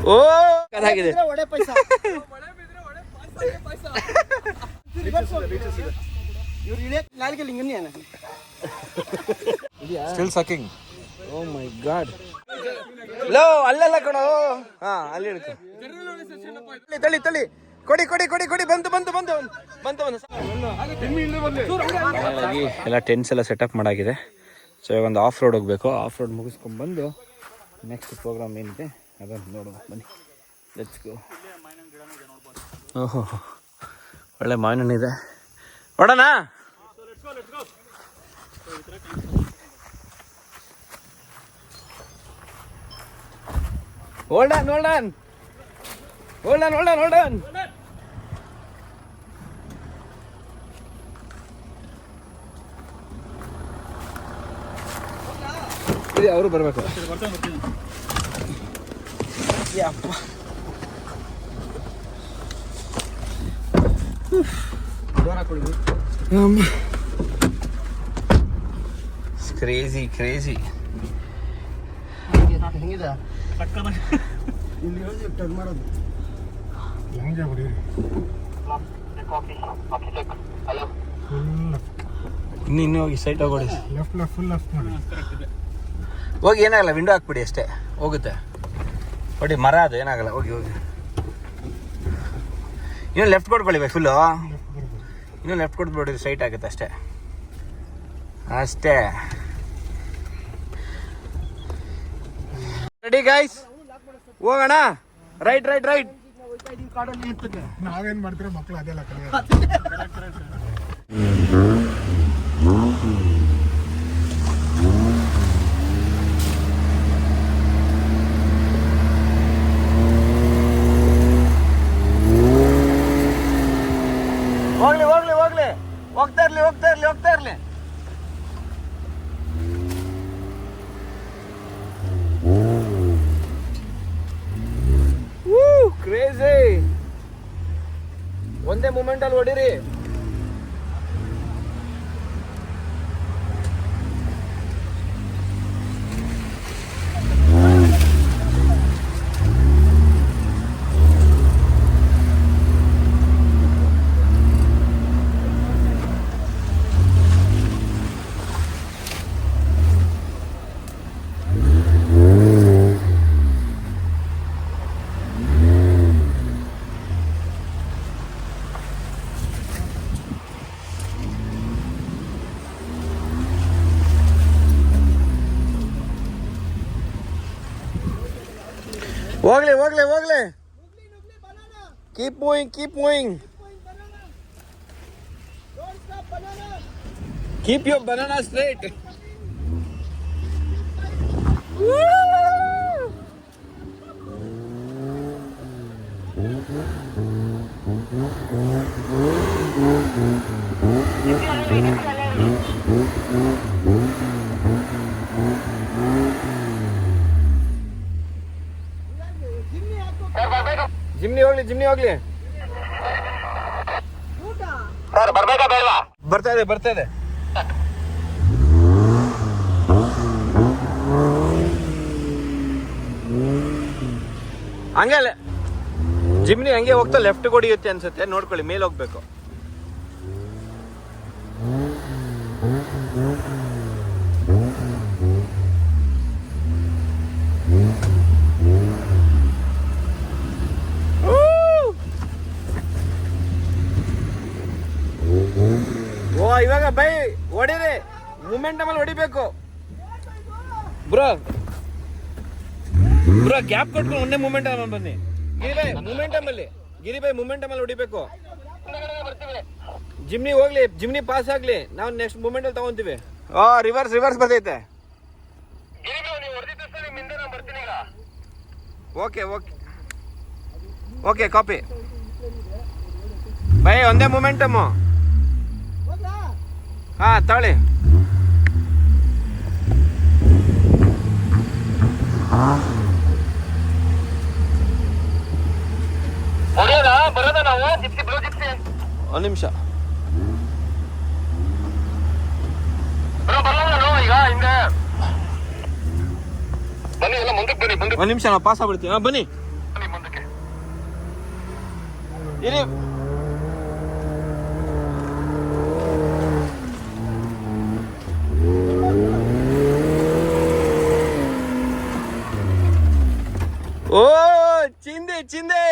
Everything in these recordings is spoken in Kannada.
ಓ ಅದಾಗಿದೆ. Still sucking. Oh my God. ಲೋ ಅಲ್ಲೆಲ್ಲ ಕಣೋ. ಹಾ ಅಲ್ಲಿ ಹಿಡ್ಕೊ. ತಳಿ ತಳಿ ಕೊಡಿ ಕೊಡಿ ಕೊಡಿ ಕೊಡಿ. ಬಂತು ಬಂತು ಬಂತು ಬಂತು ಬಂತು. ಎಲ್ಲ ಟೆಂಟ್ಸ್ ಎಲ್ಲ ಸೆಟಪ್ ಮಾಡಾಗಿದೆ. ಸೊ ಇವಾಗ ಒಂದು ಆಫ್ ರೋಡ್ ಹೋಗಬೇಕು. ಆಫ್ ರೋಡ್ ಮುಗಿಸ್ಕೊಂಡ್ಬಂದು ನೆಕ್ಸ್ಟ್ ಪ್ರೋಗ್ರಾಮ್ ಏನಿದೆ ಅದನ್ನು ನೋಡುವ ಬನ್ನಿ. Let's go. ಓಹೋ ಒಳ್ಳೆ ಮಾವಿನ ಹಣ್ಣಿದೆ. ಹೊಡೋಣ. Hold on, hold on. Hold on, hold on, hold on. ಇದು ಅವರು ಬರಬೇಕು. ಯಪ್ಪ. Crazy crazy. ಹೆಂಗಿದೆ ಇಲ್ಲಿ ಟರ್ನ್ ಮಾಡೋದು ಹೆಂಗೆ ಹೊಡೀರಿ. ಇನ್ನು ಹೋಗಿ ಸೈಟ್ ಹೋಗಿ ಲೆಫ್ಟ್ ಲೆಫ್ಟ್ ಫುಲ್ ಲೆಫ್ಟ್ ಮಾಡಿ ಹೋಗಿ. ಏನಾಗಲ್ಲ, ವಿಂಡೋ ಹಾಕ್ಬಿಡಿ ಅಷ್ಟೇ, ಹೋಗುತ್ತೆ. ಹೊಡಿ, ಮರ ಅದು ಏನಾಗಲ್ಲ. ಹೋಗಿ ಹೋಗಿ. ಇನ್ನೂ ಲೆಫ್ಟ್ ಕೊಡ್ಕೊಳ್ಳಿ ಬೈ ಫುಲ್ಲು. ಇನ್ನೂ ಲೆಫ್ಟ್ ಕೊಟ್ಬಿಡಿ, ಸ್ಟ್ರೈಟ್ ಆಗುತ್ತೆ ಅಷ್ಟೇ ಅಷ್ಟೇ. ರೆಡಿ ಗೈಸ್, ಹೋಗೋಣ. Right right right. ನಾವೇನ್ ಮಾಡ್ತೀರ ಮಕ್ಕಳು ಅದೆಲ್ಲ ಹೋಗ್ಲಿ ಹೋಗ್ಲಿ ಹೋಗ್ಲಿ. ಹೋಗ್ತಾ ಇರ್ಲಿ ಹೋಗ್ತಾ ಇರ್ಲಿ ಹೋಗ್ತಾ ಇರ್ಲಿ. ಕ್ರೇಜಿ. ಒಂದೇ ಮೂಮೆಂಟ್ ಅಲ್ಲಿ ಹೊಡಿರಿ. ಹೋಗ್ಲಿ ಹೋಗ್ಲಿ ಹೋಗ್ಲಿ. Keep moving keep moving. Keep your banana straight. Jimny ಹೋಗ್ಲಿ ಜಿಮ್ನಿ ಹೋಗ್ಲಿ. ಬರ್ತಾ ಇದೆ ಬರ್ತಾ ಇದೆ. ಹಂಗೆ ಅಲ್ಲ ಜಿಮ್ನಿ ಹಂಗೆ ಹೋಗ್ತಾ ಲೆಫ್ಟ್ ಹೊಡಿಯುತ್ತೆ ಅನ್ಸುತ್ತೆ. ನೋಡ್ಕೊಳ್ಳಿ, ಮೇಲೆ ಹೋಗ್ಬೇಕು. ಓ ಇವಾಗ ಬೈ ಹೊಡಿರಿ. ಮೂಮೆಂಟಮ್ ಅಲ್ಲಿ ಹೊಡಿಬೇಕು ಬ್ರೋ. ಬ್ರೋ ಗ್ಯಾಪ್ ಕೊಟ್ಕೊಂಡು ಒಂದೇ ಮೂಮೆಂಟಮ್ ಅಲ್ಲಿ ಬನ್ನಿ. ಗಿರಿಬಾಯ್ ಮೂಮೆಂಟಮ್ ಅಲ್ಲಿ, ಗಿರಿಬಾಯ್ ಮೂಮೆಂಟಮ್ ಅಲ್ಲಿ ಹೊಡಿಬೇಕು. ಜಿಮ್ನಿ ಹೋಗ್ಲಿ, ಜಿಮ್ನಿ ಪಾಸ್ ಆಗ್ಲಿ, ನಾವು ನೆಕ್ಸ್ಟ್ ಮೂಮೆಂಟ್ ಅಲ್ಲಿ ತಗೊಂತೀವಿ. ರಿವರ್ಸ್ ರಿವರ್ಸ್ ಬರ್ತೈತೆ. ಓಕೆ ಓಕೆ ಓಕೆ ಕಾಪಿ ಬೈ. ಒಂದೇ ಮೂಮೆಂಟಮ್ಮು. ಹಾ ತಾಳಿ. ಒಂದು ನಿಮಿಷ. ಒಂದು ನಿಮಿಷ ನಾವು ಪಾಸ್ ಆಗ್ಬಿಡ್ತೀವಿ. ಬನ್ನಿ ಇರಿ. ಓ ಚಿಂದೆ ಚಿಂದೆ.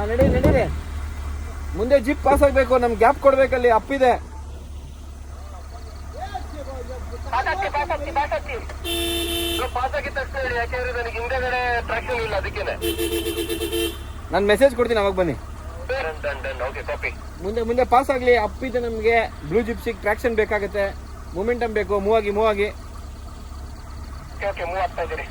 ನಡೀರಿ ಮುಂದೆ ಜಿಪ್ ಪಾಸ್ ಆಗ್ಬೇಕು, ನಮ್ಗೆ ಗ್ಯಾಪ್ ಕೊಡ್ಬೇಕಲ್ಲಿ, ಅಪ್ಪಿದೆ. ನಾನು ಮೆಸೇಜ್ ಕೊಡ್ತೀನಿ, ಅವಾಗ ಬನ್ನಿ. ಮುಂದೆ ಪಾಸ್ ಆಗ್ಲಿ, ಅಪ್ಪಿದೆ. ನಮ್ಗೆ ಬ್ಲೂ ಜಿಪ್ಸಿಗೆ ಟ್ರಾಕ್ಷನ್ ಬೇಕಾಗುತ್ತೆ, ಮೂಮೆಂಟಮ್ ಬೇಕು. ಮೂವ್ ಆಗಿ ಮೂವ್ ಆಗ್ತಾ ಇದ್ದೀರಿ.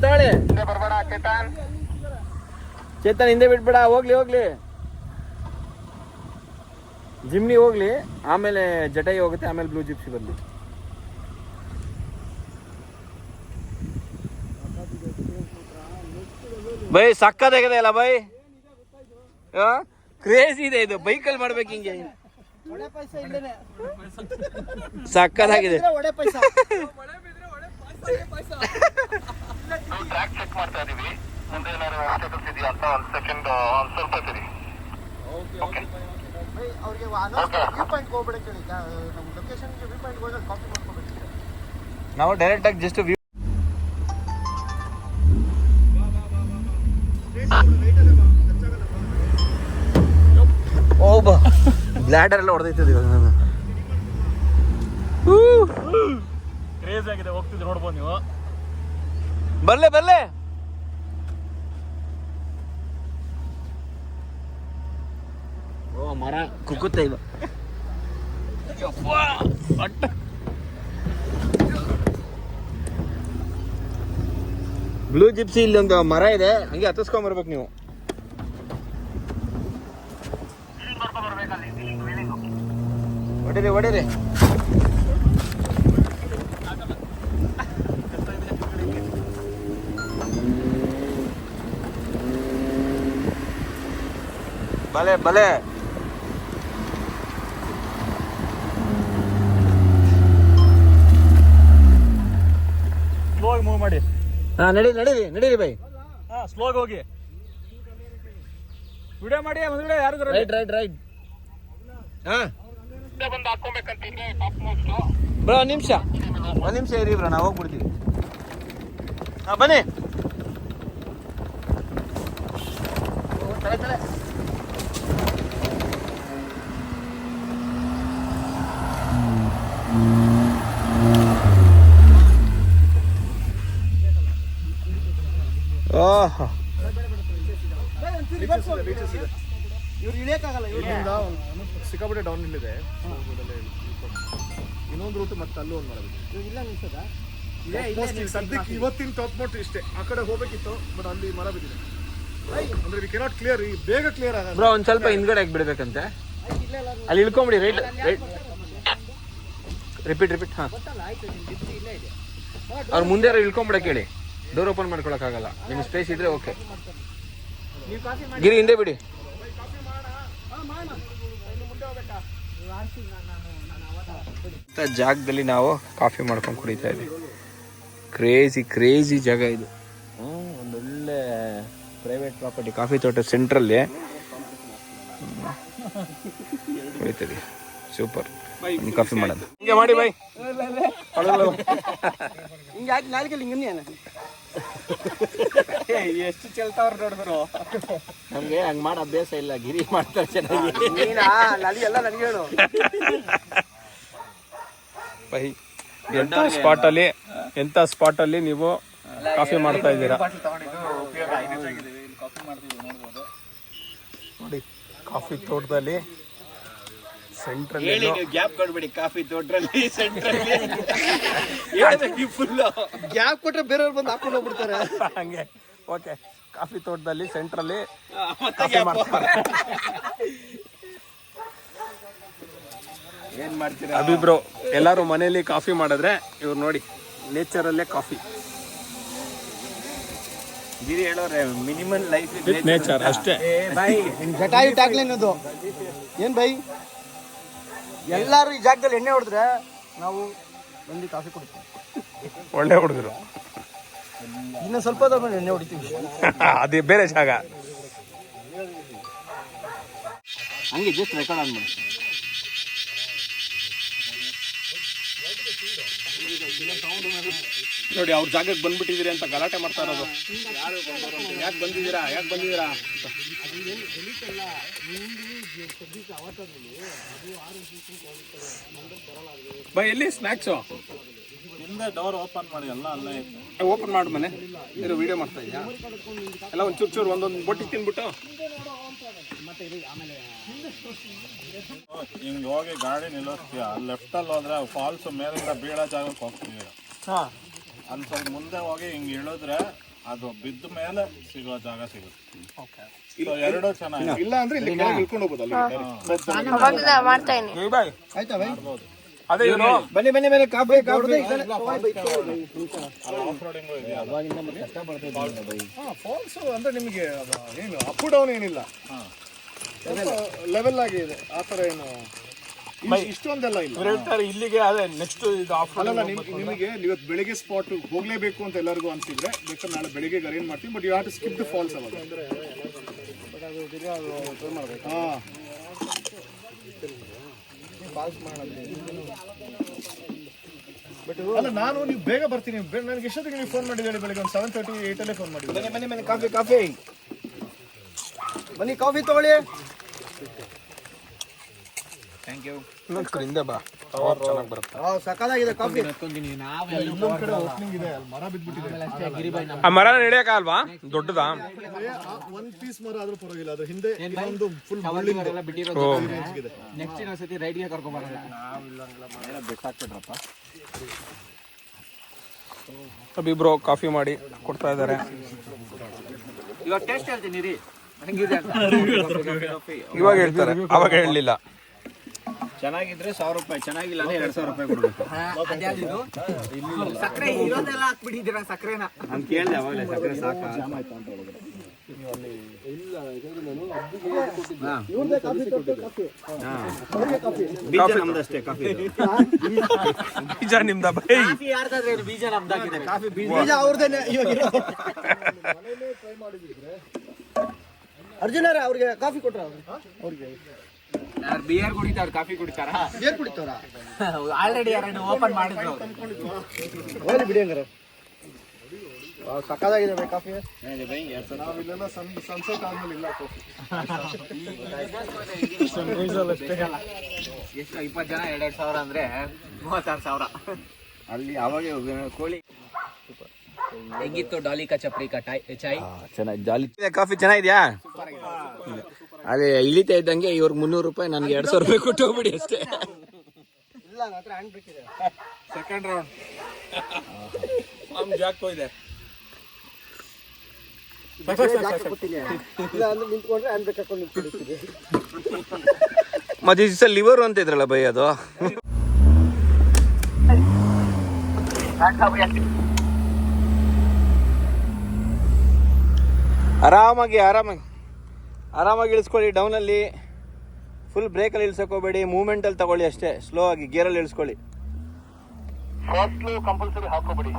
ತಗೊಳ್ಳಿ ಬರ್ಬೇಡ ಚೇತನ್, ಹಿಂದೆ ಬಿಟ್ಬೇಡ. ಹೋಗ್ಲಿ ಜಿಮ್ನಿ ಹೋಗ್ಲಿ, ಆಮೇಲೆ ಜಟಾಯಿ ಹೋಗುತ್ತೆ, ಆಮೇಲೆ ಬ್ಲೂ ಜಿಪ್ಸಿ ಬರ್ಲಿ. ಬೈ ಸಕ್ಕದಾಗಿದೆ ಅಲ್ಲ ಬೈ, ಕ್ರೇಜ್ ಇದೆ ಇದು. ಬೈಕಲ್ಲಿ ಮಾಡ್ಬೇಕು ಹಿಂಗೆ, ಸಕ್ಕದಾಗಿದೆ. ಟ್ರ್ಯಾಕ್ ಚೆಕ್ ಮಾಡ್ತಾ ಇದೀವಿ, ಮುಂದೆ ಏನಾದ್ರು ಆಬ್ಸ್ಟಕಲ್ಸ್ ಇದೆಯಾ ಅಂತ ಒಂದು ಸೆಕೆಂಡ್ ಸ್ವಲ್ಪ ಇರಿ. ಅವ್ರಿಗೆ ವ್ಯೂ ಪಾಯಿಂಟ್ ಹೋಗ್ಬೇಡ ಕೇಳಿ, ನಮ್ಮ ಲೊಕೇಶನ್ಗೆ ವ್ಯೂ ಪಾಯಿಂಟ್ ಹೋದಾಗ ಕಾಪಿ ಮಾಡ್ಕೋಬೇಕು. ನಾವು ಡೈರೆಕ್ಟ್ ಆಗಿ ಜಸ್ಟ್ ವ್ಯೂ. ಓ ಬಾ, ಬ್ಲಾಡರ್ ಎಲ್ಲ ಹೊಡೆದೈತದ ಇವಾಗ. ನಾನು ಕ್ರೇಜ್ ಆಗಿದೆ, ಹೋಗ್ತಿದ್ರು ನೋಡ್ಬೋದು ನೀವು. ಬರ್ಲೆ ಓ ಮರ ಕುಕ್ಕುತ್ತೆ ಇವ. ಬ್ಲೂ ಜಿಪ್ಸಿ ಇಲ್ಲಿ ಒಂದು ಮರ ಇದೆ, ಹಂಗೆ ಹತ್ತಿಸ್ಕೊಂಡ್ಬರ್ಬೇಕು ನೀವು. ಹೊಡಿರಿ ಬಲೆ ಸ್ಲೋ ಮೂವ್ ಮಾಡಿ. ನಡೀರಿ ಬೈ. ಸ್ಲೋ ಹೋಗಿ ವಿಡಿಯೋ ಮಾಡಿ. ಯಾರು ರೈಟ್. ಬ್ರೋ ಒಂದ್ ನಿಮಿಷ ಇರಿ ಬ್ರೋ, ನಾವು ಹೋಗ್ಬಿಡ್ತೀವಿ. ಬನ್ನಿ. ಓಹ್ ಇವ್ರು ಇಳಿಯಕ್ಕಾಗಲ್ಲ, ಸಿಕ್ಕಾಪಟ್ಟೆ ಡೌನ್ ಇಲ್ಲಿದೆ. ಇನ್ನೊಂದು ರೂಟ್ ಮತ್ತೆ ಅಲ್ಲೂ ಒಂದು ಮಾಡಬೇಕು. ಇಲ್ಲ ನಿಲ್ಸದ ಸದ್ಯಕ್ಕೆ ಇವತ್ತಿನ ಟಾಪ್ ಮೋಟ್ ಇಷ್ಟೇ. ಆ ಕಡೆ ಹೋಗ್ಬೇಕಿತ್ತು, ಬಟ್ ಅಲ್ಲಿ ಮರ ಬಿದ್ದಿದೆ. ಅಂದ್ರೆ ವಿ ಕೆನಾಟ್ ಕ್ಲಿಯರ್, ಬೇಗ ಕ್ಲಿಯರ್ ಆಗಲ್ಲ ಬ್ರೋ. ಒಂದ್ ಸ್ವಲ್ಪ ಹಿಂದ್ಗಡೆ ಬಿಡ್ಬೇಕಂತೆ, ಅಲ್ಲಿ ಇಳ್ಕೊಂಬಿಡಿ. Right repeat. ಹಾ, ಅವ್ರ ಮುಂದೆ ಇಳ್ಕೊಂಬಿಡಕ್ಕೆ ಹೇಳಿ, ಡೋರ್ ಓಪನ್ ಮಾಡ್ಕೊಳಕ್ಕಾಗಲ್ಲ. ನಿಮ್ಗೆ ಸ್ಪೇಸ್ ಇದ್ರೆ ಓಕೆ. ಗಿರಿ ಹಿಂದೆ ಬಿಡಿ. ಜಾಗದಲ್ಲಿ ನಾವು ಕಾಫಿ ಮಾಡ್ಕೊಂಡು ಕುಡಿತಾ ಇದ್ದೀವಿ. ಕ್ರೇಜಿ ಜಾಗ ಇದು. ಒಂದೊಳ್ಳೆ ಪ್ರೈವೇಟ್ ಪ್ರಾಪರ್ಟಿ, ಕಾಫಿ ತೋಟ ಸೆಂಟ್ರಲ್ಲಿ ಕುಡಿತೀವಿ. ಸೂಪರ್. ಕಾಫಿ ಮಾಡೋದು ಹಿಂಗೆ ಮಾಡಿ ಬೈ. ಎಷ್ಟು ಚೆಲ್ತಾವ್ರ ನೋಡಿದ್ರು. ನಮ್ಗೆ ಹಂಗ್ ಮಾಡೋ ಅಭ್ಯಾಸ ಇಲ್ಲ. ಗಿರಿ ಮಾಡ್ತಾರೆ ಚೆನ್ನಾಗಿ. ಎಲ್ಲ ನನಗೆ ಹೇಳು ಬೈ. ಎಂಥ ಸ್ಪಾಟಲ್ಲಿ ನೀವು ಕಾಫಿ ಮಾಡ್ತಾ ಇದ್ದೀರಾ ನೋಡಿ. ಕಾಫಿ ತೋಟದಲ್ಲಿ ಸೆಂಟ್ರಲ್ಲಿ ಹೇಳಿ ನೀವು ಗ್ಯಾಪ್ ಕೊಡ್ಬೇಡಿ ಕಾಫಿ ತೋಟದಲ್ಲಿ ಸೆಂಟ್ರಲ್ಲಿ ನೀವು ಫುಲ್ ಗ್ಯಾಪ್ ಕೊಟ್ರೆ ಬೇರೆಯವ್ರು ಬಂದು ಹಾಕೊಂಡು ಹೋಗ್ಬಿಡ್ತಾರೆ. ಹಂಗೆ ಓಕೆ. ಕಾಫಿ ತೋಟದಲ್ಲಿ ಸೆಂಟ್ರಲ್ಲಿ ಏನ್ ಮಾಡ್ತೀರಾ? ಅಭಿಬ್ರೋ ಎಲ್ಲರೂ ಮನೇಲಿ ಕಾಫಿ ಮಾಡಿದ್ರೆ ಇವ್ರು ನೋಡಿ ನೇಚರಲ್ಲೇ ಕಾಫಿ, ಗಿರಿ ಹೇಳೋರೆ ಮಿನಿಮಮ್ ಲೈಫ್ ನೇಚರ್ ಅಷ್ಟೇ. ಜಟಾಯು ಟ್ಯಾಗ್ಲೈನ್ ಅದು ಏನ್ ಬೈ, ಎಲ್ಲಾರು ಈ ಜಾಗದಲ್ಲಿ ಎಣ್ಣೆ ಹೊಡೆದ್ರೆ ನಾವು ಬಂದು ಕಾಫಿ ಕುಡಿತೀವಿ. ಒಳ್ಳೆ ಹುಡುಗರು. ಇನ್ನು ಸ್ವಲ್ಪ ಹೊತ್ತು ಎಣ್ಣೆ ಹೊಡಿತೀವಿ. ಅದೇ ಬೇರೆ ಜಾಗ. ಹಂಗೆ ಜಸ್ಟ್ ರೆಕಾರ್ಡ್ ಆನ್ ಮಾಡಿ. ನೋಡಿ ಅವ್ರ ಜಾಗಕ್ಕೆ ಬಂದ್ಬಿಟ್ಟಿದ್ದೀರಿ ಅಂತ ಗಲಾಟೆ ಮಾಡ್ತಾ ಇರೋದು. ಯಾಕೆ ಬಂದಿದ್ದೀರಾ ಬೈ ಎಲ್ಲಿ ಸ್ನ್ಯಾಕ್ಸು? ಹಿಂದೆ ಡೋರ್ ಓಪನ್ ಮಾಡಿ, ಎಲ್ಲ ಅಲ್ಲೇ ಇತ್ತು. ಓಪನ್ ಮಾಡಿ ಮನೆ ಇರೋ ವಿಡಿಯೋ ಮಾಡ್ತಾ ಇದೆಯಾ? ಎಲ್ಲ ಒಂದು ಚೂರು ಒಂದೊಂದು ಬೊಟ್ಟಿ ತಿನ್ಬಿಟ್ಟು ಹಿಂಗೆ ಹೋಗಿ ಗಾಡಿ ನಿಲ್ಲಿಸ್ತೀಯ, ಲೆಫ್ಟಲ್ಲಿ ಹೋದ್ರೆ ಫಾಲ್ಸ್ ಮೇಲಿಂದ ಬೀಳೋ ಜಾಗಕ್ಕೆ ಹೋಗ್ತೀವಿ. ಅಲ್ಲಿ ಸ್ವಲ್ಪ ಮುಂದೆ ಹೋಗಿ ಹಿಂಗೆ ಇಳಿದ್ರೆ ಅದು ಬಿದ್ದ ಮೇಲೆ ಸಿಗೋ ಜಾಗ ಸಿಗುತ್ತೆ. ಎರಡು ಚೆನ್ನಾಗಿ ಇಲ್ಲ ಅಂದ್ರೆ ಇಲ್ಲಿ ಇಳ್ಕೊಂಡು ಹೋಗ್ಬೋದು. ಅದೇ ಇವರು ಬನ್ನಿ ಬನ್ನಿ ಬನ್ನಿ ಕಾಫಿ ಕಾಫಿ ಆಫ್ ರೋಡಿಂಗು ಇದೆಯಾ? ಫಾಲ್ಸ್ ಅಂದ್ರೆ ನಿಮಗೆ ಏನು ಅಪ್ ಡೌನ್ ಏನಿಲ್ಲ, ಲೆವೆಲ್ ಆಗಿ ಇದೆ. ಆ ಥರ ಏನು ಇಷ್ಟೊಂದೆಲ್ಲ ಇಲ್ಲ. ಹೇಳ್ತಾರೆ ಇಲ್ಲಿಗೆ. ಅದೇ ನೆಕ್ಸ್ಟ್ ಇದು ಆಫ್ ಅಲ್ಲ ನಿಮಗೆ ಇವತ್ತು ಬೆಳಿಗ್ಗೆ ಸ್ಪಾಟ್ ಹೋಗ್ಲೇಬೇಕು ಅಂತ ಎಲ್ಲರಿಗೂ ಅನ್ಸಿದ್ರೆ ಬೇಕಾದ್ರೆ ನಾಳೆ ಬೆಳಿಗ್ಗೆ ಅರೇಂಜ್ ಮಾಡ್ತೀವಿ. But you have to skip the falls ಅವಾಗ. ಅಲ್ಲ ನಾನು ನೀವು ಬೇಗ ಬರ್ತೀನಿ. ನನಗೆ ಎಷ್ಟೊತ್ತಿಗೆ ನೀವು ಫೋನ್ ಮಾಡಿದ್ದೀರಿ? ಬೆಳಿಗ್ಗೆ ಒಂದು 7:30 8 ಫೋನ್ ಮಾಡಿದ್ದೀರಿ. ಬನ್ನಿ ಬನ್ನಿ ಬನ್ನಿ ಕಾಫಿ ಕಾಫಿ ಬನ್ನಿ ಕಾಫಿ ತಗೊಳ್ಳಿ. Thank you. ಹಿಂದೆ ಬಾ, ಚೆನ್ನಾಗಿ ಬರುತ್ತೆ. ಸಕ್ಕದಾಗಿದೆ ಕಾಫಿ. ಇನ್ನೊಂದ್ ಕಡೆ ಓಪನಿಂಗ್ ಇದೆ, ಅಲ್ಲಿ ಮರ ಬಿದ್ಬಿಟ್ಟಿದೆ. ಆ ಮರ ಹಿಡಿಯಕ್ಕಾಗಲ್ವಾ? ದೊಡ್ಡದಾ? ಒಂದ್ ಪೀಸ್ ಮರ ಆದ್ರೂ ಪರವಾಗಿಲ್ಲ. ಅದು ಹಿಂದೆ ಇನ್ನೊಂದು ಫುಲ್ ನೆಕ್ಸ್ಟ್ ಇನ್ನೊಂದ್ಸತಿ ರೈಡ್ಗೆ ಕರ್ಕೊಂಡ್ ಬರೋಣ. ಬಿಸಾಕ್ಬಿಟ್ರಪ್ಪ. ಅಭಿಬ್ರೋ ಕಾಫಿ ಮಾಡಿ ಕೊಡ್ತಾ ಇದ್ದಾರೆ. ಇವಾಗ ಟೇಸ್ಟ್ ಹೇಳ್ತೀನಿ ರೀ, ಹೆಂಗಿದೆ ಅಂತ. ಇವಾಗ ಹೇಳ್ತಾರೆ, ಅವಾಗ ಹೇಳಲಿಲ್ಲ. ಚೆನ್ನಾಗಿದ್ರೆ 1000 ರೂಪಾಯಿ, ಚೆನ್ನಾಗಿಲ್ಲ ಅಂದ್ರೆ 2000 ರೂಪಾಯಿ ಕೊಡ್ಬೇಕು. ಸಕ್ಕರೆ ಇರೋದೆಲ್ಲ ಹಾಕ್ಬಿಟ್ಟಿದ್ದೀರಾ ಸಕ್ಕರೆನ? ನಾನು ಕೇಳಿದೆ ಅವಾಗಲೇ ಸಕ್ಕರೆ ಸಾಕಾ? ಬೀಜ ನಮ್ದಷ್ಟೇ ಕಾಫಿ. ಬೀಜ ನಿಮ್ದ ಬೈ? ಕಾಫಿ ಯಾರ್ದಾದ್ರೆ ಬೀಜ ನಮ್ದಾಗಿದೆ. ಕಾಫಿ ಬೀಜ ಅವ್ರದೇನೆ. ಅರ್ಜುನರ ಅವ್ರಿಗೆ ಕಾಫಿ ಕೊಟ್ರ? ಅವ್ರಿಗೆ ಬಿಯರ್ ಕುಡಿತಾರ, ಕಾಫಿ ಕುಡಿತಾರ? ಏನ್ ಕುಡಿತಾರ? ಆಲ್ರೆಡಿ ಯಾರನ್ನು ಓಪನ್ ಮಾಡಿದ್ರು. ಹೋಗ್ಲಿ ಬಿಡಿ ಹಂಗಾರೆ. ಸಕ್ಕದಾಗಿದೆ ಬೈ ಕಾಫಿ. ನಾವಿಲ್ಲೆಲ್ಲ ಸನ್ಸೆಟ್ ಆದ್ಮೇಲೆ ಇಲ್ಲ ಕಾಫಿ. ಎಷ್ಟು 20 ಜನ 2,000 ಅಂದ್ರೆ 36,000. ಅಲ್ಲಿ ಅವಾಗೆ ಕೋಳಿ. ಹೆಂಗಿತ್ತು ಡಾಲಿ ಕಾ ಚಪ್ರಿ ಕಾ ಚಾಯ್? ಚೆನ್ನಾಗಿ ಜಾಲಿ ಕಾಫಿ ಚೆನ್ನಾಗಿದ್ಯಾ? ಅದೇ ಇಳಿತಾ ಇದ್ದಂಗೆ ಇವ್ರಿಗೆ 300 ರೂಪಾಯಿ, ನನಗೆ 200 ರೂಪಾಯಿ ಕೊಟ್ಟು ಹೋಗ್ಬಿಡಿ ಅಷ್ಟೇ. ಇಲ್ಲ ನನ್ನ ಹತ್ರ ಹ್ಯಾಂಡ್ ಬ್ರೇಕ್ ಇದೆ. ಸೆಕೆಂಡ್ ರೌಂಡ್ ಜಾಕೋ ಇದೆ. ಇಲ್ಲ ಅಂದ್ರೆ ನಿಂತ್ಕೊಂಡ್ರೆ ಹ್ಯಾಂಡ್ ಬ್ರೇಕ್ ಹಾಕೊಂಡು ನಿಂತ್ಕೊಂಡಿರ್ತೀವಿ. ಮತ್ತೆ ಈ ದಿವಸ ಲಿವರ್ ಅಂತ ಇದ್ರಲ್ಲ ಬೈ, ಅದು ಆರಾಮಾಗಿ ಇಳಿಸ್ಕೊಳ್ಳಿ. ಡೌನಲ್ಲಿ ಫುಲ್ ಬ್ರೇಕಲ್ಲಿ ಇಳಿಸೋಕೋಬೇಡಿ, ಮೂವ್ಮೆಂಟಲ್ಲಿ ತಗೊಳ್ಳಿ ಅಷ್ಟೇ. ಸ್ಲೋ ಆಗಿ ಗೇರಲ್ಲಿ ಇಳಿಸ್ಕೊಳ್ಳಿ. ಫಾಸ್ಟ್ಲು ಕಂಪಲ್ಸರಿ ಹಾಕೋಬೇಡಿ.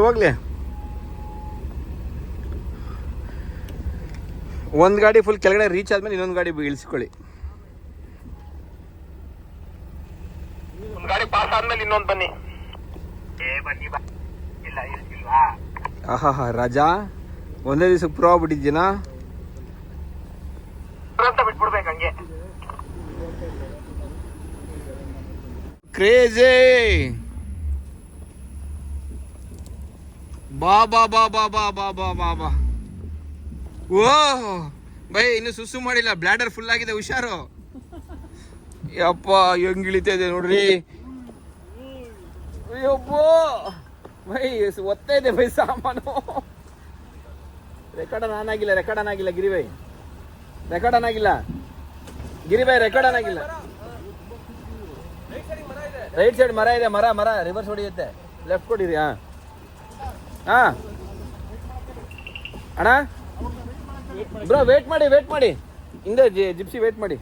ಹೋಗ್ಲಿ ಒಂದು ಗಾಡಿ ಫುಲ್ ಕೆಳಗಡೆ ರೀಚ್ ಆದ್ಮೇಲೆ ಇನ್ನೊಂದು ಗಾಡಿ ಇಳಿಸ್ಕೊಳ್ಳಿ. ಒಂದು ಗಾಡಿ ಪಾಸ್ ಆದ್ಮೇಲೆ ಇನ್ನೊಂದು ಬನ್ನಿ. ಆಹಾ ರಜಾ ಒಂದೇ ದಿವಸಕ್ಕೆ ಪ್ರೋ ಆಗ್ಬಿಟ್ಟಿದ್ದೀನಾ? ಬಿಟ್ಬಿಡ್ಬೇಕು ಹಂಗೆ. ಕ್ರೇಜಿ. ಬಾ ಬಾ ಬಾ ಬಾ ಬಾ ಬಾ ಬಾ ಬಾ ಬಾ. ಓ ಬೈ, ಇನ್ನು ಸುಸು ಮಾಡಿಲ್ಲ, ಬ್ಲಾಡರ್ ಫುಲ್ ಆಗಿದೆ, ಹುಷಾರು. ಯಪ್ಪ ಹೆಂಗ್ ಇಳಿತಾ ಇದೆ ನೋಡ್ರಿ. ಅಯ್ಯಪ್ಪೋ ಬೈ, ಒತ್ತಾ ಇದೆ ಬೈ ಸಾಮಾನು. ರೆಕಾರ್ಡ್ ಆನ್ ಆಗಿಲ್ಲ ಗಿರಿ ಬೈ, ರೆಕಾರ್ಡ್ ಆನ್ ಆಗಿಲ್ಲ ಗಿರಿ ಬೈ, ರೆಕಾರ್ಡ್ ಆನ್ ಆಗಿಲ್ಲ. ರೈಟ್ ಸೈಡ್ ಮರ ಇದೆ, ಮರ ರಿವರ್ಸ್ ಹೊಡಿಯುತ್ತೆ. ಲೆಫ್ಟ್ ಕೊಡಿರಿ. ಹಾ ಅಣ್ಣ ಬ್ರೋ, ವೇಟ್ ಮಾಡಿ ಹಿಂದೆ ಜಿಪ್ಸಿ ವೇಟ್ ಮಾಡಿ.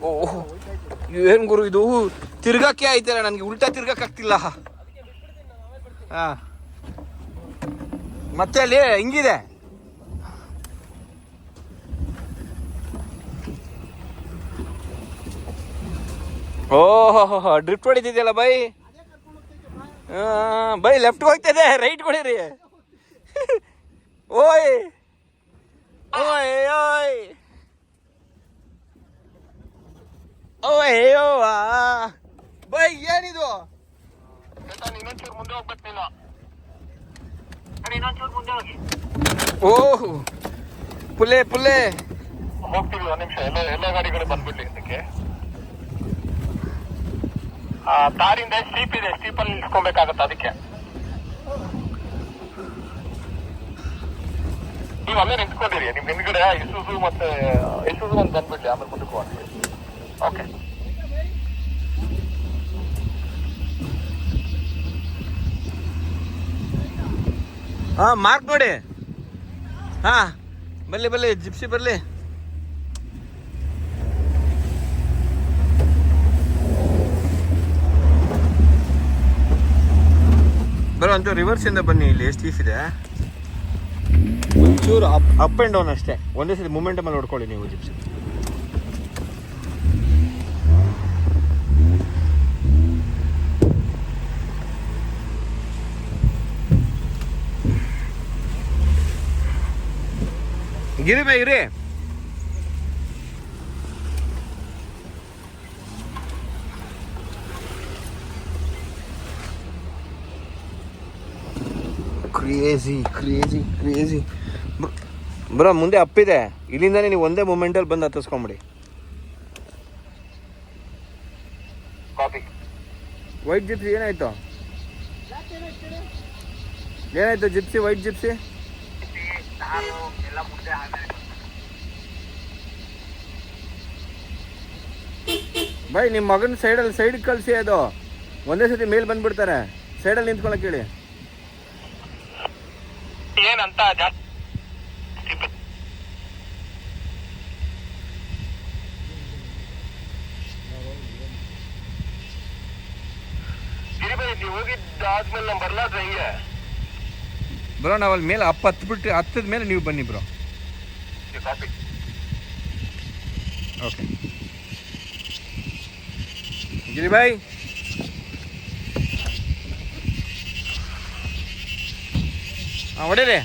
ಓಹ್ ಏನ್ ಗುರು ಇದು, ತಿರ್ಗಕ್ಕೆ ಆಯ್ತಲ್ಲ ನನಗೆ, ಉಲ್ಟಾ ತಿರ್ಗಕ್ಕೆ ಆಗ್ತಿಲ್ಲ. ಹಾ ಮತ್ತೆ ಅಲ್ಲಿ ಹಿಂಗಿದೆ. ಓಹೋ ಡ್ರಿಫ್ಟ್ ಹೊಡಿತಿದ್ಯಲ್ಲ ಬೈ. ಬೈ ಲೆಫ್ಟ್ ಹೋಗ್ತದೆ, ರೈಟ್ ಕೊಡಿರಿ. ಓಯ್ ಓಯ್ ಓಯ್ ಓಯ್ ಓ ಬೈ, ಏನಿದು? ಓಹ್ ಪುಲೆ ಹೋಗ್ತೀವಿ, ಒಂದು ನಿಮಿಷ. ಎಲ್ಲ ಗಾಡಿಗಳು ಬಂದ್ಬಿಡ್ಲಿ ಇದಕ್ಕೆ. ತಾರಿಂದ ಸ್ಟೀಪ್ ಇದೆ, ಸ್ಟೀಪಲ್ಲಿ ನಿಲ್ಸ್ಕೊಬೇಕಾಗತ್ತೆ. ಅದಕ್ಕೆ ನೀವು ಅಲ್ಲೇ ನಿಂತ್ಕೊಂಡಿರಿ. ನಿಮ್ ಹಿಂದ್ಗಡೆ ಇಸುಸು ಮತ್ತೆ ಇಸುಸು ಒಂದು ಬಂದ್ಬಿಡ್ಲಿ, ಆಮೇಲೆ ಮುಂದಕ್ಕೆ ಹೋಗ್ತೀವಿ. ಓಕೆ. ಹಾ ಮಾರ್ಕ್ ನೋಡಿ. ಹಾ ಬರ್ಲಿ ಜಿಪ್ಸಿ ಬರ್ಲಿ. ಬರೋ ಒಂಚೂರು ರಿವರ್ಸ್ ಇಂದ ಬನ್ನಿ, ಇಲ್ಲಿ ಎಷ್ಟು ಸ್ಟೀಫ್ ಇದೆ. ಒಂಚೂರು ಅಪ್ ಆ್ಯಂಡ್ ಡೌನ್ ಅಷ್ಟೇ, ಒಂದೇ ಸರಿ ಮೂಮೆಂಟ್ ಮೇಲೆ ಹೊಡ್ಕೊಳ್ಳಿ ನೀವು ಜಿಪ್ಸಿ. ಗಿರಿ ಬೈ ಇರಿ. ಕ್ರೇಜಿ ಬ್ರೋ, ಮುಂದೆ ಅಪ್ಪಿದೆ, ಇಲ್ಲಿಂದಾನೆ ನೀವು ಒಂದೇ ಮೂಮೆಂಟಲ್ಲಿ ಬಂದು ಹತ್ತಿಸ್ಕೊಂಬಿಡಿ. ವೈಟ್ ಜಿಪ್ಸಿ ಏನಾಯ್ತು ಜಿಪ್ಸಿ, ವೈಟ್ ಜಿಪ್ಸಿ? ಬೈ ನಿಮ್ಮ ಮಗನ ಸೈಡ್ ಕಳಿಸಿ, ಅದು ಒಂದೇ ಸತಿ ಮೇಲ್ ಬಂದ್ಬಿಡ್ತಾರೆ. ಸೈಡಲ್ಲಿ ನಿಂತ್ಕೊಳಕ್ ಹೇಳಿ. ಏನಂತ ನೀವು ಹೋಗಿದ್ದಾದ್ಮೇಲೆ ನಾವು ಬರ್ಲಾದ್ರೆ ಹೆಂಗೆ ಬ್ರೋ? ನಾವು ಅಲ್ಲಿ ಮೇಲೆ ಹತ್ತದ ಮೇಲೆ ನೀವು ಬನ್ನಿ ಬ್ರೋ. ಓಕೆ ಗಿರಿ ಬಾಯ್. ಹೊಡೀರಿ.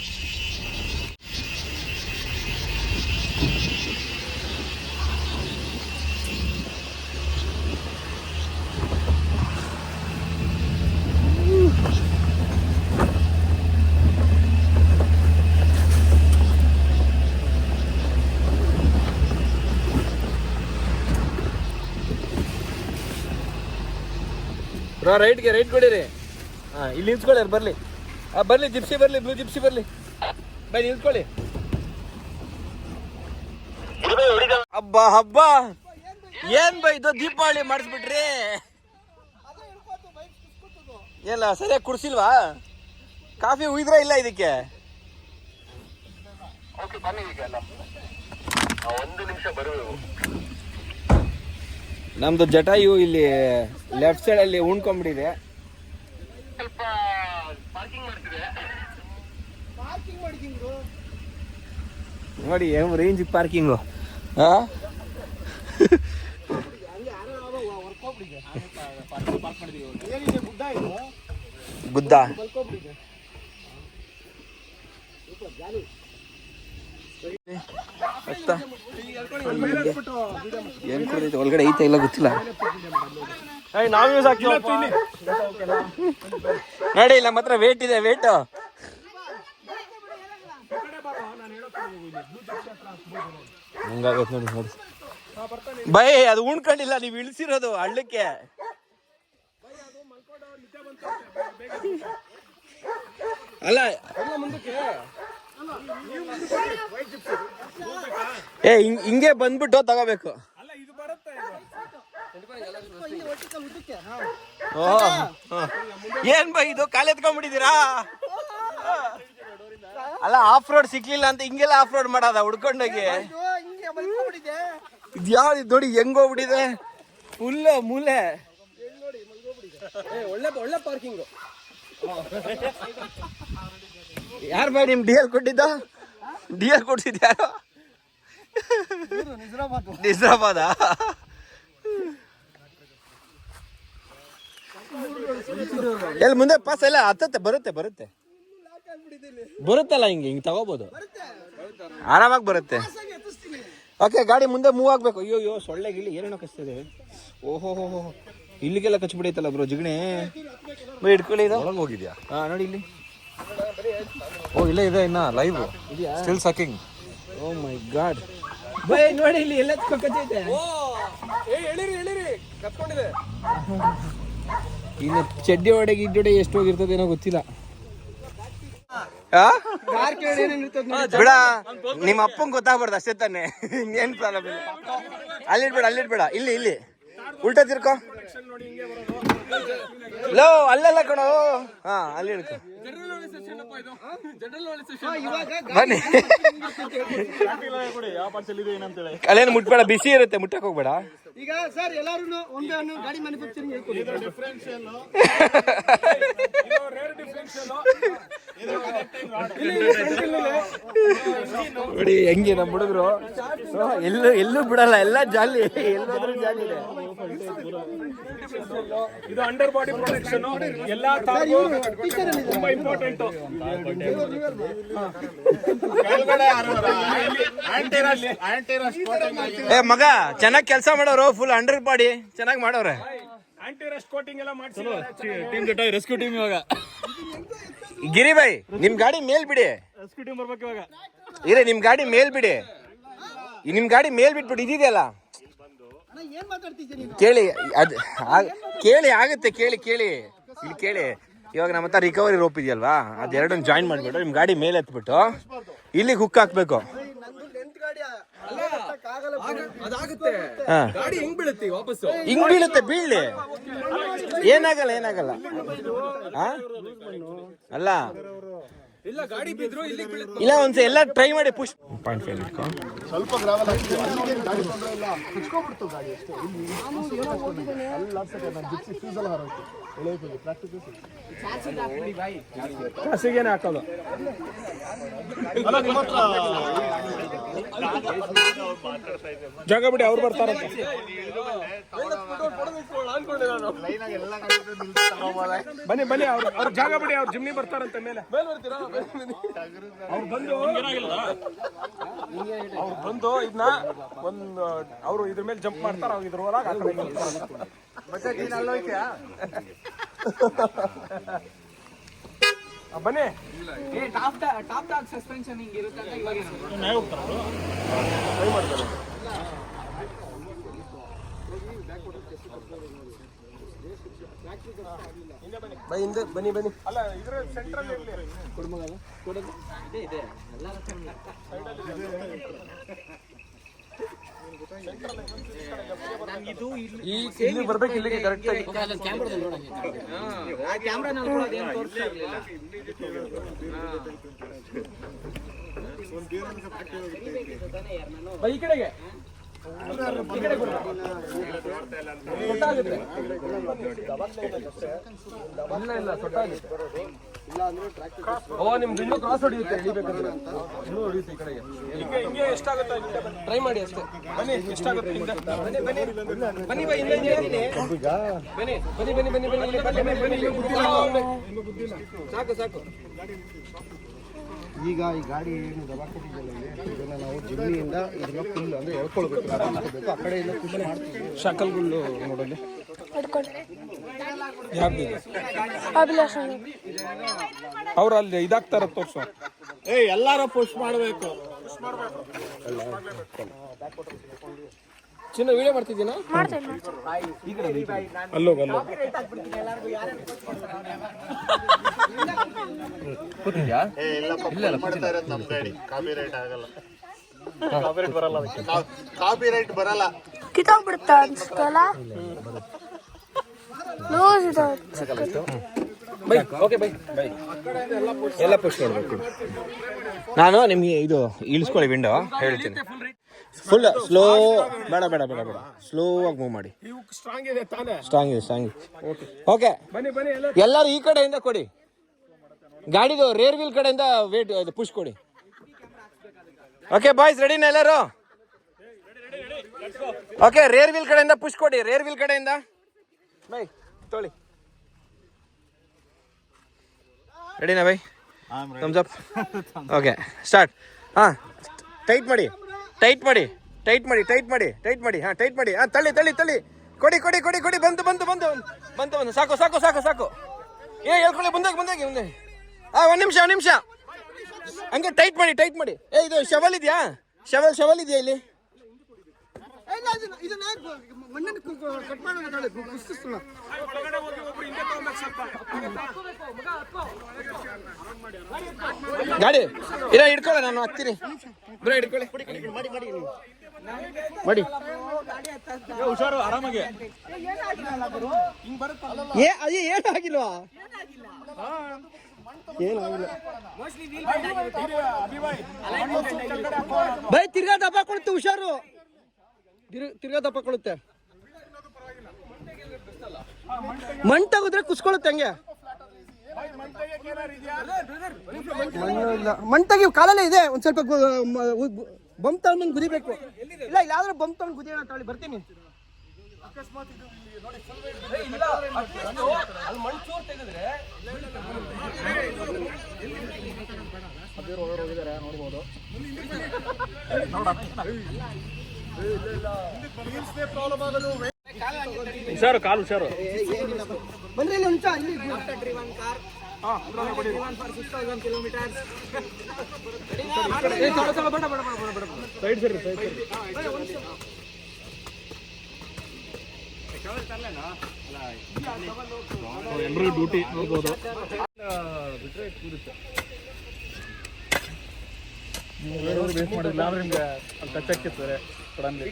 ಬ್ರೋ ರೈಟ್ ಕೊಡಿರಿ. ಹಾಂ ಇಲ್ಲಿ ನಿಲ್ಸ್ಕೊಳ್ಳಿ, ಬರಲಿ. ಬರ್ಲಿ ಜಿಪ್ಸಿ ಬರ್ಲಿ, ಬ್ಲೂ ಜಿಪ್ಸಿ ಬರ್ಲಿ. ಬೈ ನಿಲ್ಸ್ಕೊಳ್ಳಿ. ಹಬ್ಬ ಏನ್ ಬೈ ಇದು, ದೀಪಾವಳಿ ಮಾಡಿಸ್ಬಿಟ್ರಿ. ಎಲ್ಲ ಸರಿಯಾಗಿ ಕುಡ್ಸಿಲ್ವಾ? ಕಾಫಿ ಉಯ್ದ್ರ ಇಲ್ಲ ಇದಕ್ಕೆ? ನಮ್ದು ಜಟಾಯು ಇಲ್ಲಿ ಲೆಫ್ಟ್ ಸೈಡ್ ಅಲ್ಲಿ ಉಣ್ಕೊಂಡ್ಬಿಟ್ಟಿದೆ. ನೋಡಿ ರೇಂಜ್ ಪಾರ್ಕಿಂಗು. ಗುದ್ದ ಏನ್ ಕುಡಿದೈತೆ ಒಳಗಡೆ ಐತೆ ಇಲ್ಲ ಗೊತ್ತಿಲ್ಲ. ನಾವು ಯೂಸ್ ಆಗ್ತೀವಿ ನೋಡಿ ಇಲ್ಲ ಮಾತ್ರ ವೇಟ್ ಇದೆ ವೇಟ್. ಹಂಗಾಗತ್ತೆ ನೋಡಿ ನೋಡಿ ಬೈ ಅದು ಉಣ್ಕೊಂಡಿಲ್ಲ ನೀವು ಇಳಿಸಿರೋದು ಹಳ್ಳಕ್ಕೆ. ಅಲ್ಲ ಏ ಹಿಂಗೆ ಬಂದ್ಬಿಟ್ಟು ತಗೋಬೇಕು. ಏನ್ ಬೈ ಇದು ಕಾಲು ಎತ್ಕೊಂಡ್ಬಿಟ್ಟಿದ್ದೀರಾ? ಅಲ್ಲ ಆಫ್ ರೋಡ್ ಸಿಕ್ಲಿಲ್ಲ ಅಂತ ಹಿಂಗೆಲ್ಲ ಆಫ್ ರೋಡ್ ಮಾಡೋದ ಹುಡ್ಕೊಂಡೋಗಿ? ಇದ್ಯಾವ್ದು ಇದು ನೋಡಿ ಹೆಂಗೋಗ್ಬಿಟ್ಟಿದೆ ಫುಲ್ ಮೂಲೆ. ಒಳ್ಳೆ ಪಾರ್ಕಿಂಗ್. ಯಾರು ಬೈ ನಿಮ್ ಡಿ ಎಲ್ ಕೊಟ್ಟಿದ್ದ? ಡಿ ಎಲ್ ಕೊಡ್ಸಿದ್ ಯಾರು? ನಿಜಾಮಾಬಾದ? ಎಲ್ಲಿ ಮುಂದೆ ಪಾಸ್ ಎಲ್ಲ ಹತ್ತತ್ತೆ ಬರುತ್ತೆ ಬರುತ್ತಲ್ಲ ಹಿಂಗೆ ಹಿಂಗೆ ತಗೋಬಹುದು ಆರಾಮಾಗಿ ಬರುತ್ತೆ. ಓಕೆ ಗಾಡಿ ಮುಂದೆ ಮೂವ್ ಆಗ್ಬೇಕು. ಅಯ್ಯೋ ಸೊಳ್ಳೆ ಗಿಳಿ ಏನೇನೋ ಕಚ್ತಿದೆ. ಓಹೋ ಇಲ್ಲಿಗೆಲ್ಲ ಕಚ್ಬಿಡೈತಲ್ಲ ಬ್ರೋ ಜಿಗಣೆ. ಇಟ್ಕೊಳ್ಳಿ ಇದು ಒಳಗೆ ಹೋಗಿದ್ಯಾ? ಹಾ ನೋಡಿ ಇಲ್ಲಿ. ಓ ಇಲ್ಲೇ ಇದೆ ಇನ್ನ live still sucking. Oh my god bye ನೋಡಿ ಇಲ್ಲಿ ಎಲ್ಲ ಕಚ್ಚೈತೆ. ಇನ್ನು ಚಡ್ಡಿ ಒಡೆಗೆ ಇಡ್ಡೊಡೆ ಎಷ್ಟು ಹೋಗಿರ್ತದೆ ಏನೋ ಗೊತ್ತಿಲ್ಲ. ಬಿಡ ನಿಮ್ಮ ಅಪ್ಪಂಗೆ ಗೊತ್ತಾಗ್ಬಾರ್ದು ಅಷ್ಟೇ ತಾನೆ. ಇನ್ನೇನ್ ಪ್ರಾಬ್ಲಮ್ ಇಲ್ಲ. ಅಲ್ಲಿಡ್ಬೇಡ ಇಲ್ಲಿ ಉಲ್ಟಾ ತಿರ್ಕೋ. ಲೋ ಅಲ್ಲೆಲ್ಲ ಕಣೋ. ಹಾ ಅಲ್ಲಿ ಹಿಡ್ಕೊ ಬನ್ನಿ. ಅಲ್ಲೇನು ಮುಟ್ಬೇಡ, ಬಿಸಿ ಇರುತ್ತೆ, ಮುಟ್ಟಕ್ ಹೋಗ್ಬೇಡ. ಈಗ ಸರ್ ಎಲ್ಲಾರು ಒಂದು ಗಾಡಿ ಮ್ಯಾನುಫ್ಯಾಕ್ಚರಿಂಗ್ ನೋಡಿ ಹೆಂಗೆ ನಮ್ಮ ಹುಡುಗರು ಎಲ್ಲೂ ಬಿಡಲ್ಲ, ಎಲ್ಲ ಜಾಲಿ, ಎಲ್ಲೋದ್ರೂ ಜಾಲಿ ಇದೆ. ಇದು ಅಂಡರ್ ಬಾಡಿ ಪ್ರೊಟೆಕ್ಷನ್ ಎಲ್ಲಾ ತುಂಬಾ ಇಂಪಾರ್ಟೆಂಟ್. ಏ ಮಗ ಚೆನ್ನಾಗಿ ಕೆಲಸ ಮಾಡೋರು, ಫುಲ್ ಅಂಡರ್ ಬಾಡಿ ಚೆನ್ನಾಗಿ ಮಾಡೋರೆ. ಆಂಟಿ ರಸ್ಟ್ ಕೋಟಿಂಗ್ ಎಲ್ಲ ಮಾಡ್ಸಿದ್ದಾರೆ ಟೀಮ್ ಜೊತೆ ರೆಸ್ಕ್ಯೂ ಟೀಮ್. ಇವಾಗ ಗಿರಿಬಾಯಿ ನಿಮ್ ಗಾಡಿ ಮೇಲ್ ಬಿಡಿ, ರೆಸ್ಕ್ಯೂ ಟೀಮ್ ಬರ್ಬೇಕು ಇವಾಗ. ಇರೇ ನಿಮ್ ಗಾಡಿ ಮೇಲ್ ಬಿಡಿ, ನಿಮ್ ಗಾಡಿ ಮೇಲ್ ಬಿಟ್ಬಿಟ್ಟು ಇದೆಯಲ್ಲ ಕೇಳಿ, ಕೇಳಿ ಆಗುತ್ತೆ, ಕೇಳಿ ಇಲ್ಲಿ ಕೇಳಿ. ಇವಾಗ ನಮ್ಮ ಹತ್ರ ರಿಕವರಿ ರೋಪ್ ಇದೆಯಲ್ವಾ, ಅದೆರಡನ್ನು ಜಾಯಿನ್ ಮಾಡಿಬಿಟ್ಟು ನಿಮ್ ಗಾಡಿ ಮೇಲೆ ಎತ್ಬಿಟ್ಟು ಇಲ್ಲಿಗೆ ಹುಕ್ ಹಾಕ್ಬೇಕು. ಹಿಂಗ್ ಬೀಳುತ್ತೆ, ಬೀಳ್ಲಿ, ಏನಾಗಲ್ಲ. ಅಲ್ಲ ಇಲ್ಲ ಒಂದ್ಸ ಎಲ್ಲ ಟ್ರೈ ಮಾಡಿ ಪುಷ್. ಸ್ವಲ್ಪ ಗ್ರಾವಲ್ ಹಾಕಿ ಹಚ್ಕೊಬಿಡ್ತು ಗಾಡಿ ಅಷ್ಟೇ. ಹಸಿಗೇನೆ ಹಾಕೋದು. ಜಾಗ ಬಿಡಿ, ಅವ್ರು ಬರ್ತಾರಂತೆ. ಬನ್ನಿ ಅವ್ರ ಜಾಗ ಬಿಡಿ, ಅವ್ರು ಜಿಮ್ನಿ ಬರ್ತಾರಂತೆ ಮೇಲೆ. ಅವ್ರು ಬಂದು ಇದನ್ನ ಒಂದು ಅವರು ಇದ್ರ ಮೇಲೆ ಜಂಪ್ ಮಾಡ್ತಾರ, ಅವ್ರು ಇದ್ರ ಒಳಗೆ ಬನ್ನಿ. ಟಾಪ್ ಸಸ್ಪೆನ್ಷನ್ ಹಿಂಗೆ ಇರುತ್ತೆ ಅಂತ ಇವಾಗ ಬನ್ನಿ ಅಲ್ಲ ಇದ್ರ ಸೆಂಟ್ರಲ್ ಇರಲಿ. ಇಲ್ಲಿ ಬರ್ಬೇಕು, ಇಲ್ಲಿಗೆ ಕರೆಕ್ಟ್ ಆಗಿ ಈ ಕಡೆಗೆ ಇಲ್ಲ ಸೊಟ್ಟಾಗುತ್ತೆ. ಓ ನಿಮ್ದು ಇನ್ನೂ ಕ್ರಾಸ್ ಹೊಡಿಯುತ್ತೆ ಹಿಡಿಬೇಕಂದ್ರೆ ಇನ್ನೂ ಹೊಡಿಯುತ್ತೆ ಈ ಕಡೆಗೆ ಹಿಂಗೆ ಎಷ್ಟಾಗುತ್ತೆ ಟ್ರೈ ಮಾಡಿ ಅಷ್ಟೇ ಬನ್ನಿ ಎಷ್ಟಾಗುತ್ತೆ ಹಿಂದೆ ಬನ್ನಿ ಬನ್ನಿ ಬನ್ನಿ ಹಿಂದೆ ಬನ್ನಿ ಬನ್ನಿ ಬನ್ನಿ ಬನ್ನಿ ಬನ್ನಿ ಬನ್ನಿ ಸಾಕು ಸಾಕು. ಈಗ ಈ ಗಾಡಿ ಏನು ದಬಾ ಕೊಟ್ಟಿದ್ದಲ್ಲ ಇದನ್ನ ನಾವು ಜಿಮ್ಮಿಯಿಂದ ಇದನ್ನ ಫುಲ್ ಅಂದ್ರೆ ಎಳ್ಕೊಳ್ಬೇಕು ಆ ಕಡೆಯಿಂದ ಖುಷಿ ಮಾಡ್ತೀವಿ. ಶಾಕಲ್ಗುಳ್ಳು ನೋಡಲ್ಲಿ ಯಾವ್ದಿದೆ ಅವ್ರು ಅಲ್ಲಿ ಇದಾಗ್ತಾರ ತೋರ್ಸು. ಎಲ್ಲಾರು ಪುಷ್ ಮಾಡಬೇಕು. ಚಿನ್ನ ವಿಡಿಯೋ ಮಾಡ್ತಿದ್ದೀನಾ? ಅಲ್ಲೋಗ ಅಲ್ಲೋ ಕಾಪಿರೈಟ್ ಬರಲ್ಲ. ಕಿತ್ತೋಗ್ಬಿಡುತ್ತಾ ಅನ್ಸ್ತಲ್ಲ ಲೂಸ್ ಇದೆ. ಬೈ ಓಕೆ ಬೈ ಬೈ ಎಲ್ಲ ಪುಷ್ ಮಾಡಬೇಕು. ನಾನು ನಿಮಗೆ ಇದು ಇಳಿಸ್ಕೊಳ್ಳಿ ವಿಂಡೋ ಹೇಳ್ತೀನಿ. ಫುಲ್ ಸ್ಲೋ ಬೇಡ ಬೇಡ ಬೇಡ ಬೇಡ ಸ್ಲೋ ಆಗಿ ಮೂವ್ ಮಾಡಿ. ಸ್ಟ್ರಾಂಗ್ ಇದೆ ತಾನೇ? ಸ್ಟ್ರಾಂಗ್ ಇದೆ ಸ್ಟ್ರಾಂಗ್ ಇದೆ. ಓಕೆ ಬನ್ನಿ ಬನ್ನಿ ಎಲ್ಲರೂ ಈ ಕಡೆಯಿಂದ ಕೊಡಿ. ಗಾಡಿದು ರೇರ್ ವೀಲ್ ಕಡೆಯಿಂದ ವೇಟ್ ಪುಷ್ ಕೊಡಿ. ಓಕೆ ಬಾಯ್ಸ್ ರೆಡಿನಾ ಎಲ್ಲರೂ? ಓಕೆ ರೇರ್ ವೀಲ್ ಕಡೆಯಿಂದ ಪುಷ್ ಕೊಡಿ. ರೇರ್ ವೀಲ್ ಕಡೆಯಿಂದ ಬೈ ತೊಳಿ. ರೆಡಿನಾ by? Thumbs up. Okay start. ಹಾಂ ಟೈಟ್ ಮಾಡಿ ಟೈಟ್ ಮಾಡಿ ಟೈಟ್ ಮಾಡಿ ಟೈಟ್ ಮಾಡಿ ಟೈಟ್ ಮಾಡಿ. ಹಾಂ ಟೈಟ್ ಮಾಡಿ. ಹಾಂ ತಳ್ಳಿ ತಳ್ಳಿ ತಳ್ಳಿ ಕೊಡಿ ಕೊಡಿ ಕೊಡಿ ಕೊಡಿ. ಬಂತು ಬಂತು ಬಂತು ಬಂತು ಬಂತು. ಸಾಕು ಸಾಕು ಸಾಕು ಸಾಕು. ಹೇಳ್ಕೊಳ್ಳಿ ಮುಂದಾಗಿ ಮುಂದಾಗಿ ಮುಂದೆ. ಹಾಂ ಒಂದು ನಿಮಿಷ ಒಂದು ನಿಮಿಷ ಹಂಗೆ ಟೈಟ್ ಮಾಡಿ ಟೈಟ್ ಮಾಡಿ. ಇದು ಶವಲ್ ಇದೆಯಾ? ಶವಲ್ ಇದೆಯಾ ಇಲ್ಲಿ? ಗಾಡಿ ಇಲ್ಲ ಹಿಡ್ಕೊಳ್ಳ ನಾನು ಹತ್ತೀನಿ ಬ್ರೋ ಹಿಡ್ಕೊಳ್ಳಿ ಮಾಡಿ. ಹುಷಾರು ಆರಾಮಾಗಿ. ಅದೇ ಏನಾಗಿಲ್ವಾ? ಏನಾಗಿಲ್ಲ ಬೈ. ತಿರ್ಗಾ ದಪ್ಪ ಕೊಡುತ್ತೆ ಹುಷಾರು. ತಿರ್ಗಾ ದಪ್ಪ ಕೊಡುತ್ತೆ. ಮಣ್ಣು ತಗೋದ್ರೆ ಕುಸ್ಕೊಳ್ಳುತ್ತೆ ಹಂಗೆ. ಮಣ್ಣು ತೆಗಿ ಕಾಲಲ್ಲೇ ಇದೆ. ಒಂದ್ ಸ್ವಲ್ಪ ಬಂಪ್ ತಗೊಂಡು ಗುದಿಬೇಕು. ಇಲ್ಲ ಇಲ್ಲಾದ್ರೂ ಬಂಪ್ ತಗೊಂಡು ಗುದಿಯೋಣ ತಾಳಿ ಬರ್ತೀನಿ. ನೋಡ್ಬೋದು. ಹುಷಾರು ಕಾಲು ಹುಷಾರು. ಬನ್ರಿ ಇಲ್ಲಿ ಒಂಚ ಇಲ್ಲಿ ಸೈಡ್ ಸರಿ ಸೈಡ್ ಸರಿ. ಎಲ್ಲರೂ ಡ್ಯೂಟಿ ನೋಡ್ಬೋದು. ಬಿಟ್ರೆ ಕೂರುತ್ತೆ ವೇಸ್ಟ್ ಮಾಡಿಲ್ಲ ಅಂದ್ರೆ ನಿಮ್ಗೆ ಅಲ್ಲಿ ಟಚ್ ಹಾಕಿರ್ತಾರೆ ಸಡನ್ಲಿ.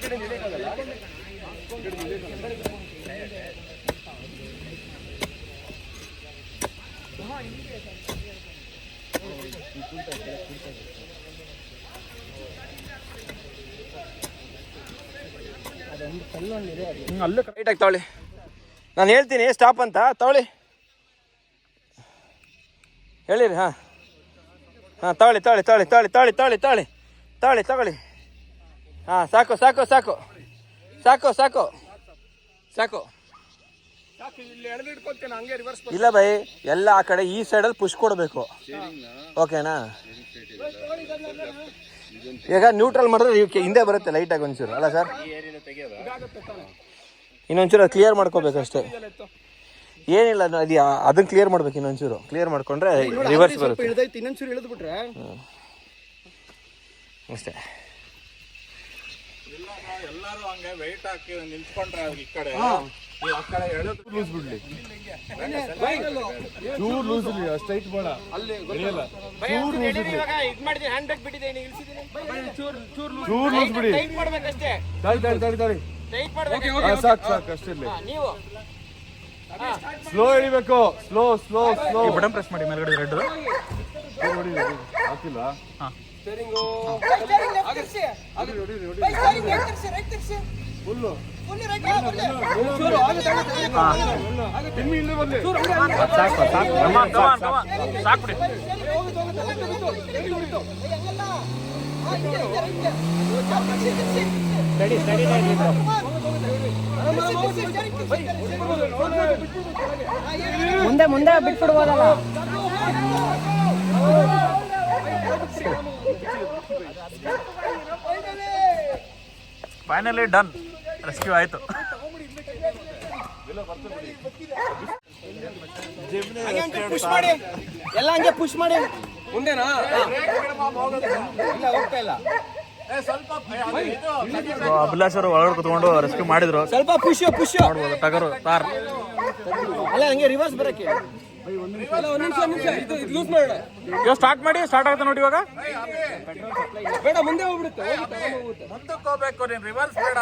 ಅಲ್ಲೇ ಕರೆಕ್ಟಾಗಿ ತಗೊಳ್ಳಿ. ನಾನು ಹೇಳ್ತೀನಿ ಸ್ಟಾಪ್ ಅಂತ ತಗೊಳ್ಳಿ. ಹೇಳಿರಿ. ಹಾಂ ಹಾಂ ತಗೊಳ್ಳಿ ತಗೊಳ್ಳಿ ತಗೊಳ್ಳಿ ತಗೊಳ್ಳಿ ತಗೊಳ್ಳಿ ತಗೊಳ್ಳಿ ತಗೊಳ್ಳಿ ತಗೊಳ್ಳಿ ತಗೊಳ್ಳಿ. ಹಾಂ ಸಾಕು ಸಾಕು ಸಾಕು ಸಾಕು ಸಾಕು ಸಾಕು. ಇಲ್ಲ ಬೈ ಎಲ್ಲ ಆ ಕಡೆ ಈ ಸೈಡಲ್ಲಿ ಪುಷ್ ಕೊಡಬೇಕು. ಓಕೆನಾ? ಈಗ ನ್ಯೂಟ್ರಲ್ ಮಾಡಿದ್ರೆ ಇವಕ್ಕೆ ಹಿಂದೆ ಬರುತ್ತೆ ಲೈಟಾಗಿ ಒಂಚೂರು ಅಲ್ಲ ಸರ್? ಇನ್ನೊಂಚೂರು ಕ್ಲಿಯರ್ ಮಾಡ್ಕೋಬೇಕಷ್ಟೇ. ಏನಿಲ್ಲ ಅದು ಅದನ್ನ ಕ್ಲಿಯರ್ ಮಾಡ್ಬೇಕು. ಇನ್ನೊಂಚೂರು ಕ್ಲಿಯರ್ ಮಾಡ್ಕೊಂಡ್ರೆ ರಿವರ್ಸ್ ಬರುತ್ತೆ. ಇನ್ನೊಂಚೂರು ಇಳಿದ್ಬಿಟ್ರೆ ಅಷ್ಟೇ. ಎಲ್ಲರೂ ಹಂಗೆ ವೆಯ್ಟ್ ಹಾಕಿ ನಿಂತ್ಕೊಂಡ್ರೆ ಈ ಕಡೆ ಆ ಕಡೆ ಎಳೆದು ಲೂಸ್ ಬಿಡ್ಲಿ. ಚೂರು ಲೂಸ್ ಇರಲಿ ಸ್ಟ್ರೈಟ್ ಬೇಡ. ಅಲ್ಲಿ ಚೂರು ಲೂಸ್ ಇರಲಿ. ಚೂರು ಲೂಸ್ ಬಿಡಿ. ಸಾಕು ಸಾಕು ಅಷ್ಟೇ ಇರಲಿ. ಸ್ಲೋ ಹಿಡಿಬೇಕು. Slow slow slow. Button press ಮಾಡಿ ಮೇಲ್ಗಡೆ ರೆಡ್ ಹಾಕಿಲ್ಲ. ಫುಲ್ಲು ಸಾಕ್ಬಿಡಿ. ಮುಂದೆ ಮುಂದೆ ಬಿಟ್ಬಿಡ್ಬೋದಲ್ಲ. ಫೈನಲಿ ಡನ್, ರೆಸ್ಕ್ಯೂ ಆಯ್ತು. ಪುಷ್ ಮಾಡಿ, ಎಲ್ಲ ಹಂಗೆ ಪುಷ್ ಮಾಡಿ. ಮುಂದೆನಾ? ಇಲ್ಲ, ಹೋಗ್ತಾ ಇಲ್ಲ. ಅಭಿಲಾಷ್ ಅವರು ಒಳಗಡೆ ಕುತ್ಕೊಂಡು ರೆಸ್ಕ್ಯೂ ಮಾಡಿದ್ರು. ಸ್ವಲ್ಪ ಪುಷ್ ಪುಷ್ ನೋಡ್ಬೋದು ಟಗರು ತಾರ್. ಅಲ್ಲ ಹಂಗೆ ರಿವರ್ಸ್ ಬರಕ್ಕೆ. ಅಲ್ಲ, ಒಂದ್ ನಿಮಿಷ ಇದು ಲೂಸ್ ಮಾಡೋಣ. ಇವಾಗ ಸ್ಟಾರ್ಟ್ ಮಾಡಿ. ಸ್ಟಾರ್ಟ್ ಆಗುತ್ತೆ ನೋಡಿ ಇವಾಗ. ಬೇಡ, ಮುಂದೆ ಹೋಗ್ಬಿಡುತ್ತೆ. ಮುಂದಕ್ಕೆ ಹೋಗ್ಬೇಕು, ನೀನ್ ರಿವರ್ಸ್ ಬೇಡ.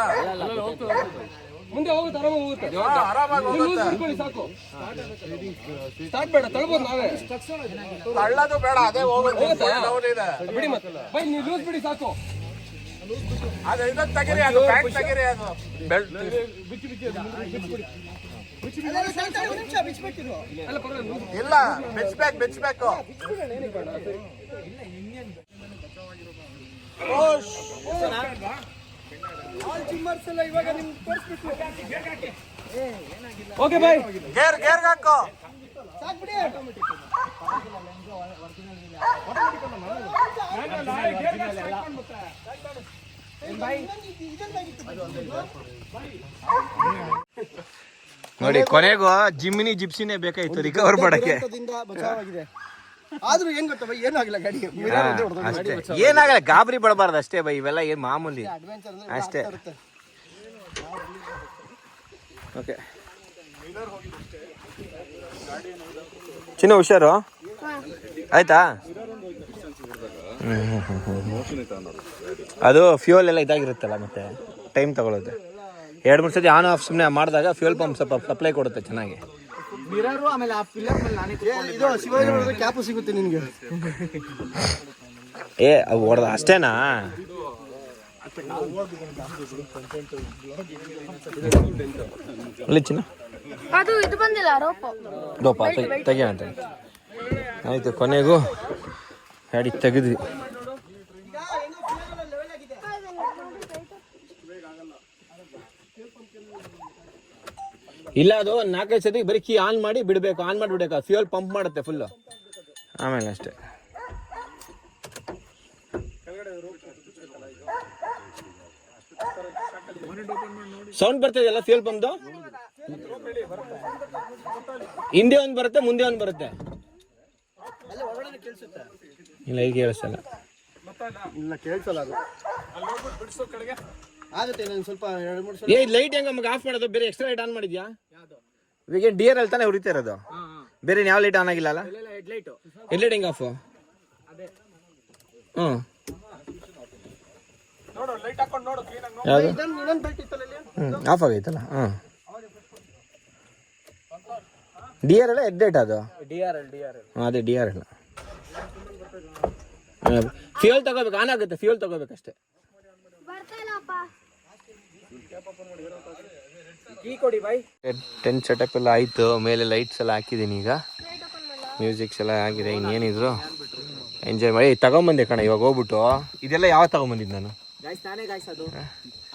ಮುಂದೆ ಹೋಗುತ್ತೆ, ಆರಾಮಾಗಿ ಹೋಗುತ್ತೆ. ಆರಾಮಾಗಿ ನೀವು ಲೂಸ್ ಹಿಡ್ಕೊಳ್ಳಿ ಸಾಕು. ಸ್ಟಾರ್ಟ್ ಬೇಡ, ತಳ್ಬೋದು ನಾವೇ. ತಳ್ಳೋದು ಬೇಡ, ಅದೇ ಹೋಗುತ್ತೆ. ಡೌನ್ ಇದೆ, ಬಿಡಿ ಮತ್ತೆ ಬೈ, ನೀವು ಲೂಸ್ ಬಿಡಿ ಸಾಕು. ಅದು ಇದನ್ನ ತೆಗಿರಿ, ಅದು ಪ್ಯಾಂಟ್ ತೆಗಿರಿ, ಅದು ಬೆಲ್ಟ್. ಇಲ್ಲ, ಬಿಚ್ಚಬೇಕು. Okay by. ಗೇರ್ ಹಾಕೋ. ನೋಡಿ ಕೊನೆಗೂ ಜಿಮ್ನಿ ಜಿಪ್ಸಿನೇ ಬೇಕಾಯ್ತು ರಿಕವರ್ ಮಾಡಕ್ಕೆ. ಬಚಾವಾಗಿದೆ. ಆದ್ರೂ ಏನ್ ಗೊತ್ತಾ ಬೈ, ಏನಾಗಿಲ್ಲ ಗಾಡಿಗೆ. ಅಷ್ಟೇ, ಏನಾಗಲ್ಲ, ಗಾಬರಿ ಪಡಬಾರ್ದು ಅಷ್ಟೇ ಬೈ. ಇವೆಲ್ಲ ಏನ್ ಮಾಮೂಲಿ ಅಷ್ಟೇ. ಓಕೆ ಚಿನ್ನ, ಹುಷಾರು ಆಯ್ತಾ? ಅದು ಫ್ಯೂಯಲ್ ಎಲ್ಲ ಇದಾಗಿರುತ್ತಲ್ಲ, ಮತ್ತೆ ಟೈಮ್ ತಗೊಳುತ್ತೆ. 2-3 ಸತಿ ಆನ್ ಆಫ್ ಸುಮ್ಮನೆ ಮಾಡಿದಾಗ ಫ್ಯೂಯಲ್ ಪಂಪ್ ಸ್ವಲ್ಪ ಸಪ್ಲೈ ಕೊಡುತ್ತೆ ಚೆನ್ನಾಗಿ. ಇದು ಶಿವಾಜಿ ಕ್ಯಾಪು ಸಿಗುತ್ತೆ ನಿನ್ಗೆ. ಅವು ಹೊಡೆದ ಅಷ್ಟೇನಾ? ಅಲ್ಲಿ ಚಿನ್ನ ಅದು ಇದು ಬಂದಿಲ್ಲ ರೋಪ. ದೋಪ ತೆಗಿಯಂತ ಆಯ್ತು. ಕೊನೆಗೂ ಗಾಡಿ ತೆಗೆದ್ವಿ. ಇಲ್ಲ, ಅದು 4-5 ಸತಿ ಬರೀ ಕೀ ಆನ್ ಮಾಡಿ ಬಿಡಬೇಕು. ಆನ್ ಮಾಡಿ ಬಿಡಬೇಕು, ಫ್ಯೂಯಲ್ ಪಂಪ್ ಮಾಡುತ್ತೆ ಫುಲ್ಲು. ಆಮೇಲೆ ಅಷ್ಟೇ. ಸೌಂಡ್ ಬರ್ತಿದೆಯಲ್ಲ ಫ್ಯೂಯಲ್ ಪಂಪ್ದು. ಹಿಂದೆ ಒಂದು ಬರುತ್ತೆ, ಮುಂದೆ ಒಂದು ಬರುತ್ತೆ. ಇಲ್ಲ, ಈಗ ಕೇಳಿಸಲ್ಲ. ಇಲ್ಲ, ಕೇಳಿಸಲ್ಲ ಅದು. ಆಗುತ್ತೆ ಸ್ವಲ್ಪ 2-3 ಲೈಟ್ ಹೆಂಗ ನಮಗೆ ಆಫ್ ಮಾಡೋದು? ಬೇರೆ ಎಕ್ಸ್ಟ್ರಾ ಲೈಟ್ ಆನ್ ಮಾಡಿದ್ಯಾ? ಈಗ ಡಿಯರ್ ಅಲ್ಲಿ ತಾನೇ ಉರಿತಾ ಇರೋದು, ಬೇರೆ ಯಾವ ಲೈಟ್ ಆನ್ ಆಗಿಲ್ಲ ಅಲ್ಲ? ಹೆಡ್ ಲೈಟ್ ಹೆಂಗ ಆಫ್? ಆಫ್ ಆಗೈತಲ್ಲ. ಡಿಯರ್ ಅಲ್ಲ ಹೆಡ್ ಲೈಟ್ ಅದು? ಅದೇ ಡಿಯರ್ ಅಲ್ಲ. ಫ್ಯೂಯಲ್ ತಗೋಬೇಕು, ಆನ್ ಆಗುತ್ತೆ. ಫ್ಯೂಯಲ್ ತಗೋಬೇಕಷ್ಟೇ. ಟೆಂಟ್ ಸೆಟಪ್ ಎಲ್ಲ ಆಯ್ತು. ಮೇಲೆ ಲೈಟ್ಸ್ ಎಲ್ಲ ಹಾಕಿದ್ದೀನಿ. ಈಗ ಮ್ಯೂಸಿಕ್ಸ್ ಎಲ್ಲ ಆಗಿದೆ. ಇನ್ನೇನಿದ್ರು ಎಂಜಾಯ್ ಮಾಡಿ ತಗೊಂಬಂದೆ ಕಣ. ಇವಾಗ ಹೋಗ್ಬಿಟ್ಟು ಇದೆಲ್ಲ ಯಾವಾಗ ತಗೊಂಬಂದಿದ್ದು ನಾನು?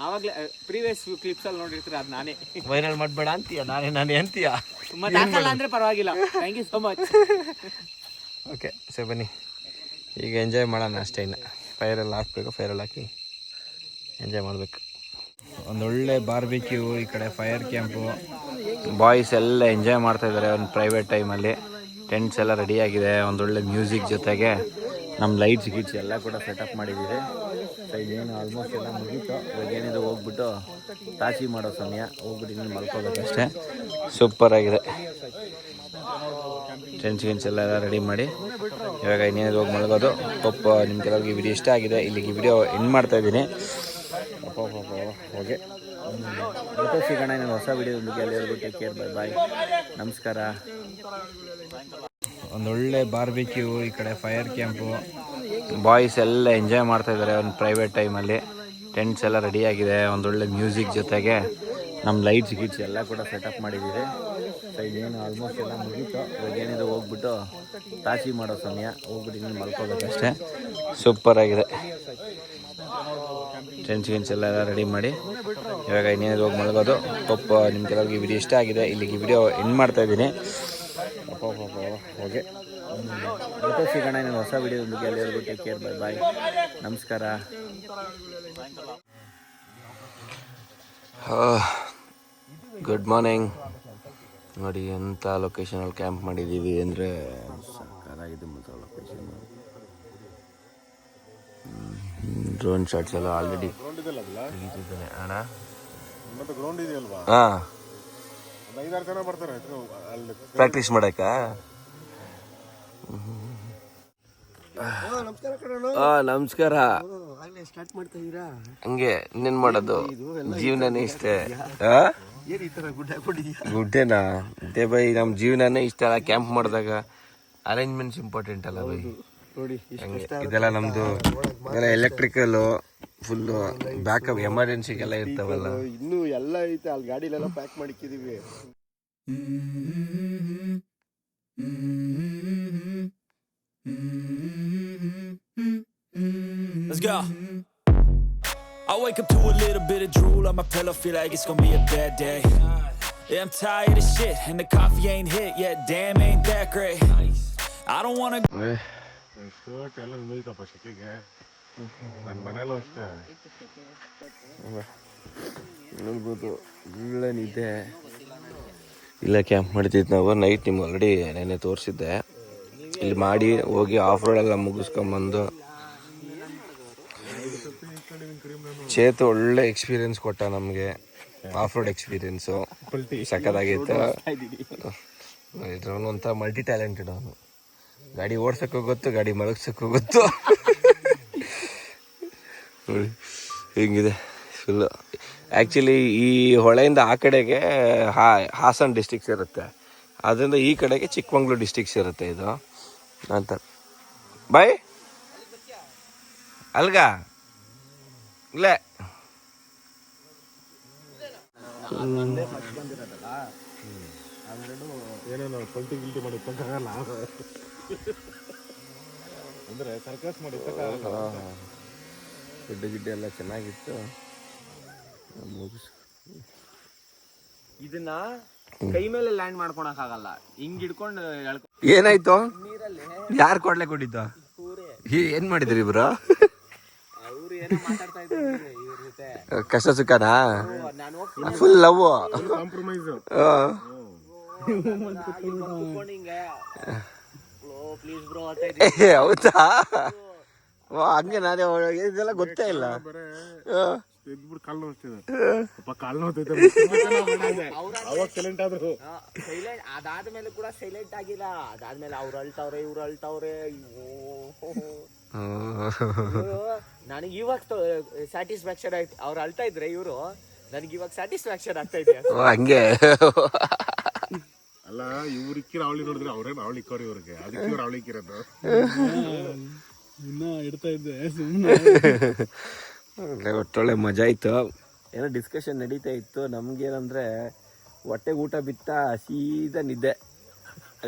ಆವಾಗಲೇ ಪ್ರೀವಿಯಸ್ ಕ್ಲಿಪ್ಸ್ ಅಲ್ಲಿ ನೋಡಿರ್ತೀರ, ಅದು ನಾನೇ. ವೈರಲ್ ಮಾಡಬೇಡ ಅಂತೀಯ, ನಾನೇ ಅಂತೀಯ. ಹಾಕಲ್ಲ ಅಂದ್ರೆ ಪರವಾಗಿಲ್ಲ. Thank you so much. Okay ಸರಿ, ಬನ್ನಿ ಈಗ ಎಂಜಾಯ್ ಮಾಡೋಣ ಅಷ್ಟೇ. ಇನ್ನು ಫೈರಲ್ಲಿ ಹಾಕಬೇಕು, ಫೈರಲ್ಲಿ ಹಾಕಿ ಎಂಜಾಯ್ ಮಾಡಬೇಕು. ಒಂದೊಳ್ಳೆ ಬಾರ್ಬಿಕ್ಯೂ, ಈ ಕಡೆ ಫೈರ್ ಕ್ಯಾಂಪು. ಬಾಯ್ಸ್ ಎಲ್ಲ ಎಂಜಾಯ್ ಮಾಡ್ತಾ ಇದ್ದಾರೆ ಒಂದು ಪ್ರೈವೇಟ್ ಟೈಮಲ್ಲಿ. ಟೆಂಟ್ಸ್ ಎಲ್ಲ ರೆಡಿಯಾಗಿದೆ, ಒಂದೊಳ್ಳೆ ಮ್ಯೂಸಿಕ್ ಜೊತೆಗೆ ನಮ್ಮ ಲೈಟ್ಸ್ ಗಿಟ್ಸ್ ಎಲ್ಲ ಕೂಡ ಸೆಟಪ್ ಮಾಡಿದ್ದೀವಿ. ಸೊ ಇನ್ನೇನು ಆಲ್ಮೋಸ್ಟ್ ಎಲ್ಲ ಮುಗೀತು. ಇವಾಗ ಏನಿದೆ ಹೋಗ್ಬಿಟ್ಟು ತಾಚಿ ಮಾಡೋ ಸಮಯ, ಹೋಗ್ಬಿಟ್ಟು ಇನ್ನೇನು ಮಲ್ಕೋಬೇಕಷ್ಟೇ. ಸೂಪರಾಗಿದೆ. ಟೆಂಟ್ಸ್ ಗಿಂಟ್ಸ್ ಎಲ್ಲ ರೆಡಿ ಮಾಡಿ ಇವಾಗ ಇನ್ನೇನು ಹೋಗಿ ಮಲಗೋದು. ಪಾಪ ನಿಮ್ಗೆಲ್ಲರಿಗೂ ಈ ವಿಡಿಯೋ ಇಷ್ಟ ಆಗಿದೆ. ಇಲ್ಲಿಗೆ ಈ ವಿಡಿಯೋ ಎಂಡ್ ಮಾಡ್ತಾಯಿದ್ದೀನಿ. ಓಕೆ, ಮತ್ತೆ ಸಿಗೋಣ ಇನ್ನೊಂದು ಹೊಸ ವಿಡಿಯೋದೊಂದಿಗೆ. ಎಲ್ಲರಿಗೂ ಟೇಕ್ ಕೇರ್, ಬೈ ಬಾಯ್, ನಮಸ್ಕಾರ. ಒಂದೊಳ್ಳೆ ಬಾರ್ಬಿಕ್ಯೂ, ಈ ಕಡೆ ಫೈರ್ ಕ್ಯಾಂಪು. ಬಾಯ್ಸ್ ಎಲ್ಲ ಎಂಜಾಯ್ ಮಾಡ್ತಾ ಇದ್ದಾರೆ ಒಂದು ಪ್ರೈವೇಟ್ ಟೈಮಲ್ಲಿ. ಟೆಂಟ್ಸ್ ಎಲ್ಲ ರೆಡಿಯಾಗಿದೆ, ಒಂದೊಳ್ಳೆ ಮ್ಯೂಸಿಕ್ ಜೊತೆಗೆ ನಮ್ಮ ಲೈಟ್ಸ್ ಗೀಟ್ಸ್ ಎಲ್ಲ ಕೂಡ ಸೆಟಪ್ ಮಾಡಿದ್ದೀವಿ. ಸೊ ಇನ್ನೇನು ಆಲ್ಮೋಸ್ಟ್ ಎಲ್ಲ ಮುಗೀತು. ಇವಾಗ ಏನಿದೆ ಹೋಗ್ಬಿಟ್ಟು ತಾಸಿ ಮಾಡೋ ಸಮಯ, ಹೋಗ್ಬಿಟ್ಟು ಇನ್ನೇನು ಮಲ್ಕೋಬೇಕಷ್ಟೇ. ಸೂಪರಾಗಿದೆ. ಟೆಂಟ್ಸ್ ಗಿಂಟ್ಸ್ ಎಲ್ಲ ರೆಡಿ ಮಾಡಿ ಇವಾಗ ಇನ್ನೇನು ಹೋಗಿ ಮಲಗೋದು. ಪಾಪ ನಿಮ್ಗೆಲ್ಲರಿಗೂ ಈ ವಿಡಿಯೋ ಇಷ್ಟ ಆಗಿದೆ. ಇಲ್ಲಿಗೆ ವಿಡಿಯೋ ಎಂಡ್ ಮಾಡ್ತಾಯಿದ್ದೀನಿ. ಓಕೆ, ಮತ್ತೆ ಸಿಗೋಣ ಇನ್ನೊಂದು ಹೊಸ ವಿಡಿಯೋದೊಂದಿಗೆ. ಎಲ್ಲರಿಗೂ ಟೇಕ್ ಕೇರ್, ಬೈ ಬಾಯ್, ನಮಸ್ಕಾರ. Good morning. ನೋಡಿ ಎಂಥ ಲೊಕೇಶನಲ್ಲಿ ಕ್ಯಾಂಪ್ ಮಾಡಿದ್ದೀವಿ ಅಂದರೆ ಸಕ್ಕತ್ತಾಗಿದೆ ಮಾತ್ರ ಲೊಕೇಶನ್. ಡ್ರೋನ್ ಶಾಟ್ಸ್ ಎಲ್ಲ ಆಲ್ರೆಡಿ ತೆಗಿತಿದ್ದಾನೆ ಅಣ್ಣ. ಹಾಂ, ಪ್ರಾಕ್ಟೀಸ್ ಮಾಡಕ್ಕ. ನಮಸ್ಕಾರ. ಸ್ಟಾರ್ಟ್ ಮಾಡ್ತಾ ಇದೀರಾ? ಹಂಗೆ ಇನ್ನೇನು ಮಾಡೋದು, ಜೀವನನೇ ಇಷ್ಟೇ. ಗುಡ್ಡೇನಾ ಅದೇ ಬೈ, ನಮ್ಮ ಜೀವನನೇ ಇಷ್ಟ ಅಲ್ಲ. ಕ್ಯಾಂಪ್ ಮಾಡಿದಾಗ ಅರೇಂಜ್ಮೆಂಟ್ಸ್ ಇಂಪಾರ್ಟೆಂಟ್ ಅಲ್ಲ ಬೈ. ನೋಡಿ ಹಂಗೆ ಇದೆಲ್ಲ ನಮ್ಮದು ಇದೆಲ್ಲ ಎಲೆಕ್ಟ್ರಿಕಲ್ಲು ಫುಲ್ಲು ಬ್ಯಾಕಪ್ ಎಮರ್ಜೆನ್ಸಿಗೆಲ್ಲ ಇರ್ತಾವಲ್ಲ. ಇನ್ನೂ ಎಲ್ಲ ಐತೆ ಅಲ್ಲಿ ಗಾಡಿಲೆಲ್ಲ pack ಮಾಡಿಕ್ಕಿದೀವಿ. Let's go. I wake up to a little bit of drool on my pillow, feel like it's gonna be a bad day. Yeah, I'm tired of shit and the coffee ain't hit yet, damn ain't that great. I don't wanna shirt ಎಲ್ಲ ನಿಲ್ಲೈತಪ್ಪ ಶೆಕೆಗೆ. ನನ್ನ ಮನೇಲೂ ಅಷ್ಟೇ. ನೋಡ್ಬೋದು ಒಳ್ಳೆ ನಿದ್ದೆ. ಇಲ್ಲ ಕ್ಯಾಂಪ್ ಮಾಡ್ತಿದ್ದು ನಾವು ನೈಟ್. ನಿಮ್ಗೆ ಆಲ್ರೆಡಿ ನೆನ್ನೆ ತೋರಿಸಿದ್ದೆ. ಇಲ್ಲಿ ಮಾಡಿ ಹೋಗಿ ಆಫ್ ರೋಡ್ ಎಲ್ಲ ಮುಗಿಸ್ಕೊಂಬಂದು ಚೇತು ಒಳ್ಳೆ ಎಕ್ಸ್ಪೀರಿಯನ್ಸ್ ಕೊಟ್ಟ ನಮಗೆ. ಆಫ್ ರೋಡ್ ಎಕ್ಸ್ಪೀರಿಯನ್ಸು ಸಕ್ಕತ್ತಾಗಿತ್ತು. ಅವನು ಒಂಥರ ಮಲ್ಟಿ ಟ್ಯಾಲೆಂಟೆಡ್. ಅವನು ಗಾಡಿ ಓಡ್ಸೋಕ್ಕೂ ಗೊತ್ತು, ಗಾಡಿ ಮಲಗ್ಸೋಕ್ಕೂ ಗೊತ್ತು. ನೋಡಿ ಹಿಂಗಿದೆ ಫುಲ್ಲು. ಆ್ಯಕ್ಚುಲಿ ಈ ಹೊಳೆಯಿಂದ ಆ ಕಡೆಗೆ ಹಾಸನ್ ಡಿಸ್ಟಿಕ್ಸ್ ಇರುತ್ತೆ, ಅದರಿಂದ ಈ ಕಡೆಗೆ ಚಿಕ್ಕಮಂಗ್ಳೂರು ಡಿಸ್ಟಿಕ್ಸ್ ಇರುತ್ತೆ ಇದು ಅಂತ. ಬೈ ಅಲ್ಗ ಇಲ್ಲೇ ಏನೇನೋ ಪಲ್ಟಿ ಗಿಲ್ಟಿ ಮಾಡಿ ಇತ್ತಕ್ಕಾಗಲ್ಲ ಅಂದರೆ ಸರ್ಕಸ್ ಮಾಡಿ ಇತ್ತಕ್ಕಾಗಲ್ಲ. ಗುಡ್ಡೆ ಗಿಡ್ಡೆ ಎಲ್ಲ ಚೆನ್ನಾಗಿತ್ತು. ಇದನ್ನ ಕೈ ಮೇಲೆ ಲ್ಯಾಂಡ್ ಮಾಡ್ಕೊಳಕ್ ಆಗಲ್ಲ, ಹಿಂಗ್ ಹಿಡ್ಕೊಂಡು ಏನಾಯ್ತು? ಯಾರು ಕೊಡ್ಲೆ ಕೊಟ್ಟಿದ್ದು? ಏನ್ ಮಾಡಿದ್ರಿ ಇಬ್ರು? ಅವ್ರು ಏನೋ ಮಾತಾಡ್ತಾ ಇದ್ರು ಇವ್ರ ಜೊತೆ. ಕಷ್ಟ ಸುಖನಾ? ನಾನು full love. Compromise. Please bro ಹೌದಾ? ಹಂಗೆ ನಾನೇ ಇದೆಲ್ಲ ಗೊತ್ತೇ ಇಲ್ಲ. ಎದ್ಬಿಟ್ಟು ಕಾಲು ನೋಡ್ತಿದ್ದೆ, ಕಾಲು ನೋಡ್ತಿದ್ದೆ. ಅವಾಗ ಸೈಲೆಂಟ್ ಆದ್ರು. ಸೈಲೆಂಟ್ ಅದಾದ್ಮೇಲೆ ಕೂಡ ಸೈಲೆಂಟ್ ಆಗಿಲ್ಲ. ಅದಾದ್ಮೇಲೆ ಅವ್ರು ಅಳ್ತವ್ರೆ, ಇವ್ರು ಅಳ್ತವ್ರೆ. ನನಗೆ ಇವಾಗ ಸ್ಯಾಟಿಸ್ಫ್ಯಾಕ್ಷನ್ ಆಯ್ತು. ಅವ್ರು ಅಳ್ತಾ ಇದ್ರೆ ಇವರು, ನನಗೆ ಇವಾಗ ಸ್ಯಾಟಿಸ್ಫ್ಯಾಕ್ಷನ್ ಆಗ್ತಾ ಇದೆ. ಹಂಗೆ ಅಲ್ಲ, ಇವ್ರಿಕ್ಕಿರ ಅವಳಿ ನೋಡಿದ್ರೆ ಅವ್ರೇನು ಅವಳಿಕ್ಕೋರು ಇವ್ರಿಗೆ, ಅದಕ್ಕೆ ಇವ್ರು ಅವಳಿಕ್ಕಿರೋದು. ಇನ್ನ ಇಡ್ತಾ ಇದ್ದೆ ಒಟ್ಟೊಳ್ಳೆ ಮಜಾ ಇತ್ತು. ಏನೋ ಡಿಸ್ಕಷನ್ ನಡೀತಾ ಇತ್ತು. ನಮ್ಗೇನಂದ್ರೆ ಹೊಟ್ಟೆಗೆ ಊಟ ಬಿತ್ತ ಸೀದಾ ನಿದ್ದೆ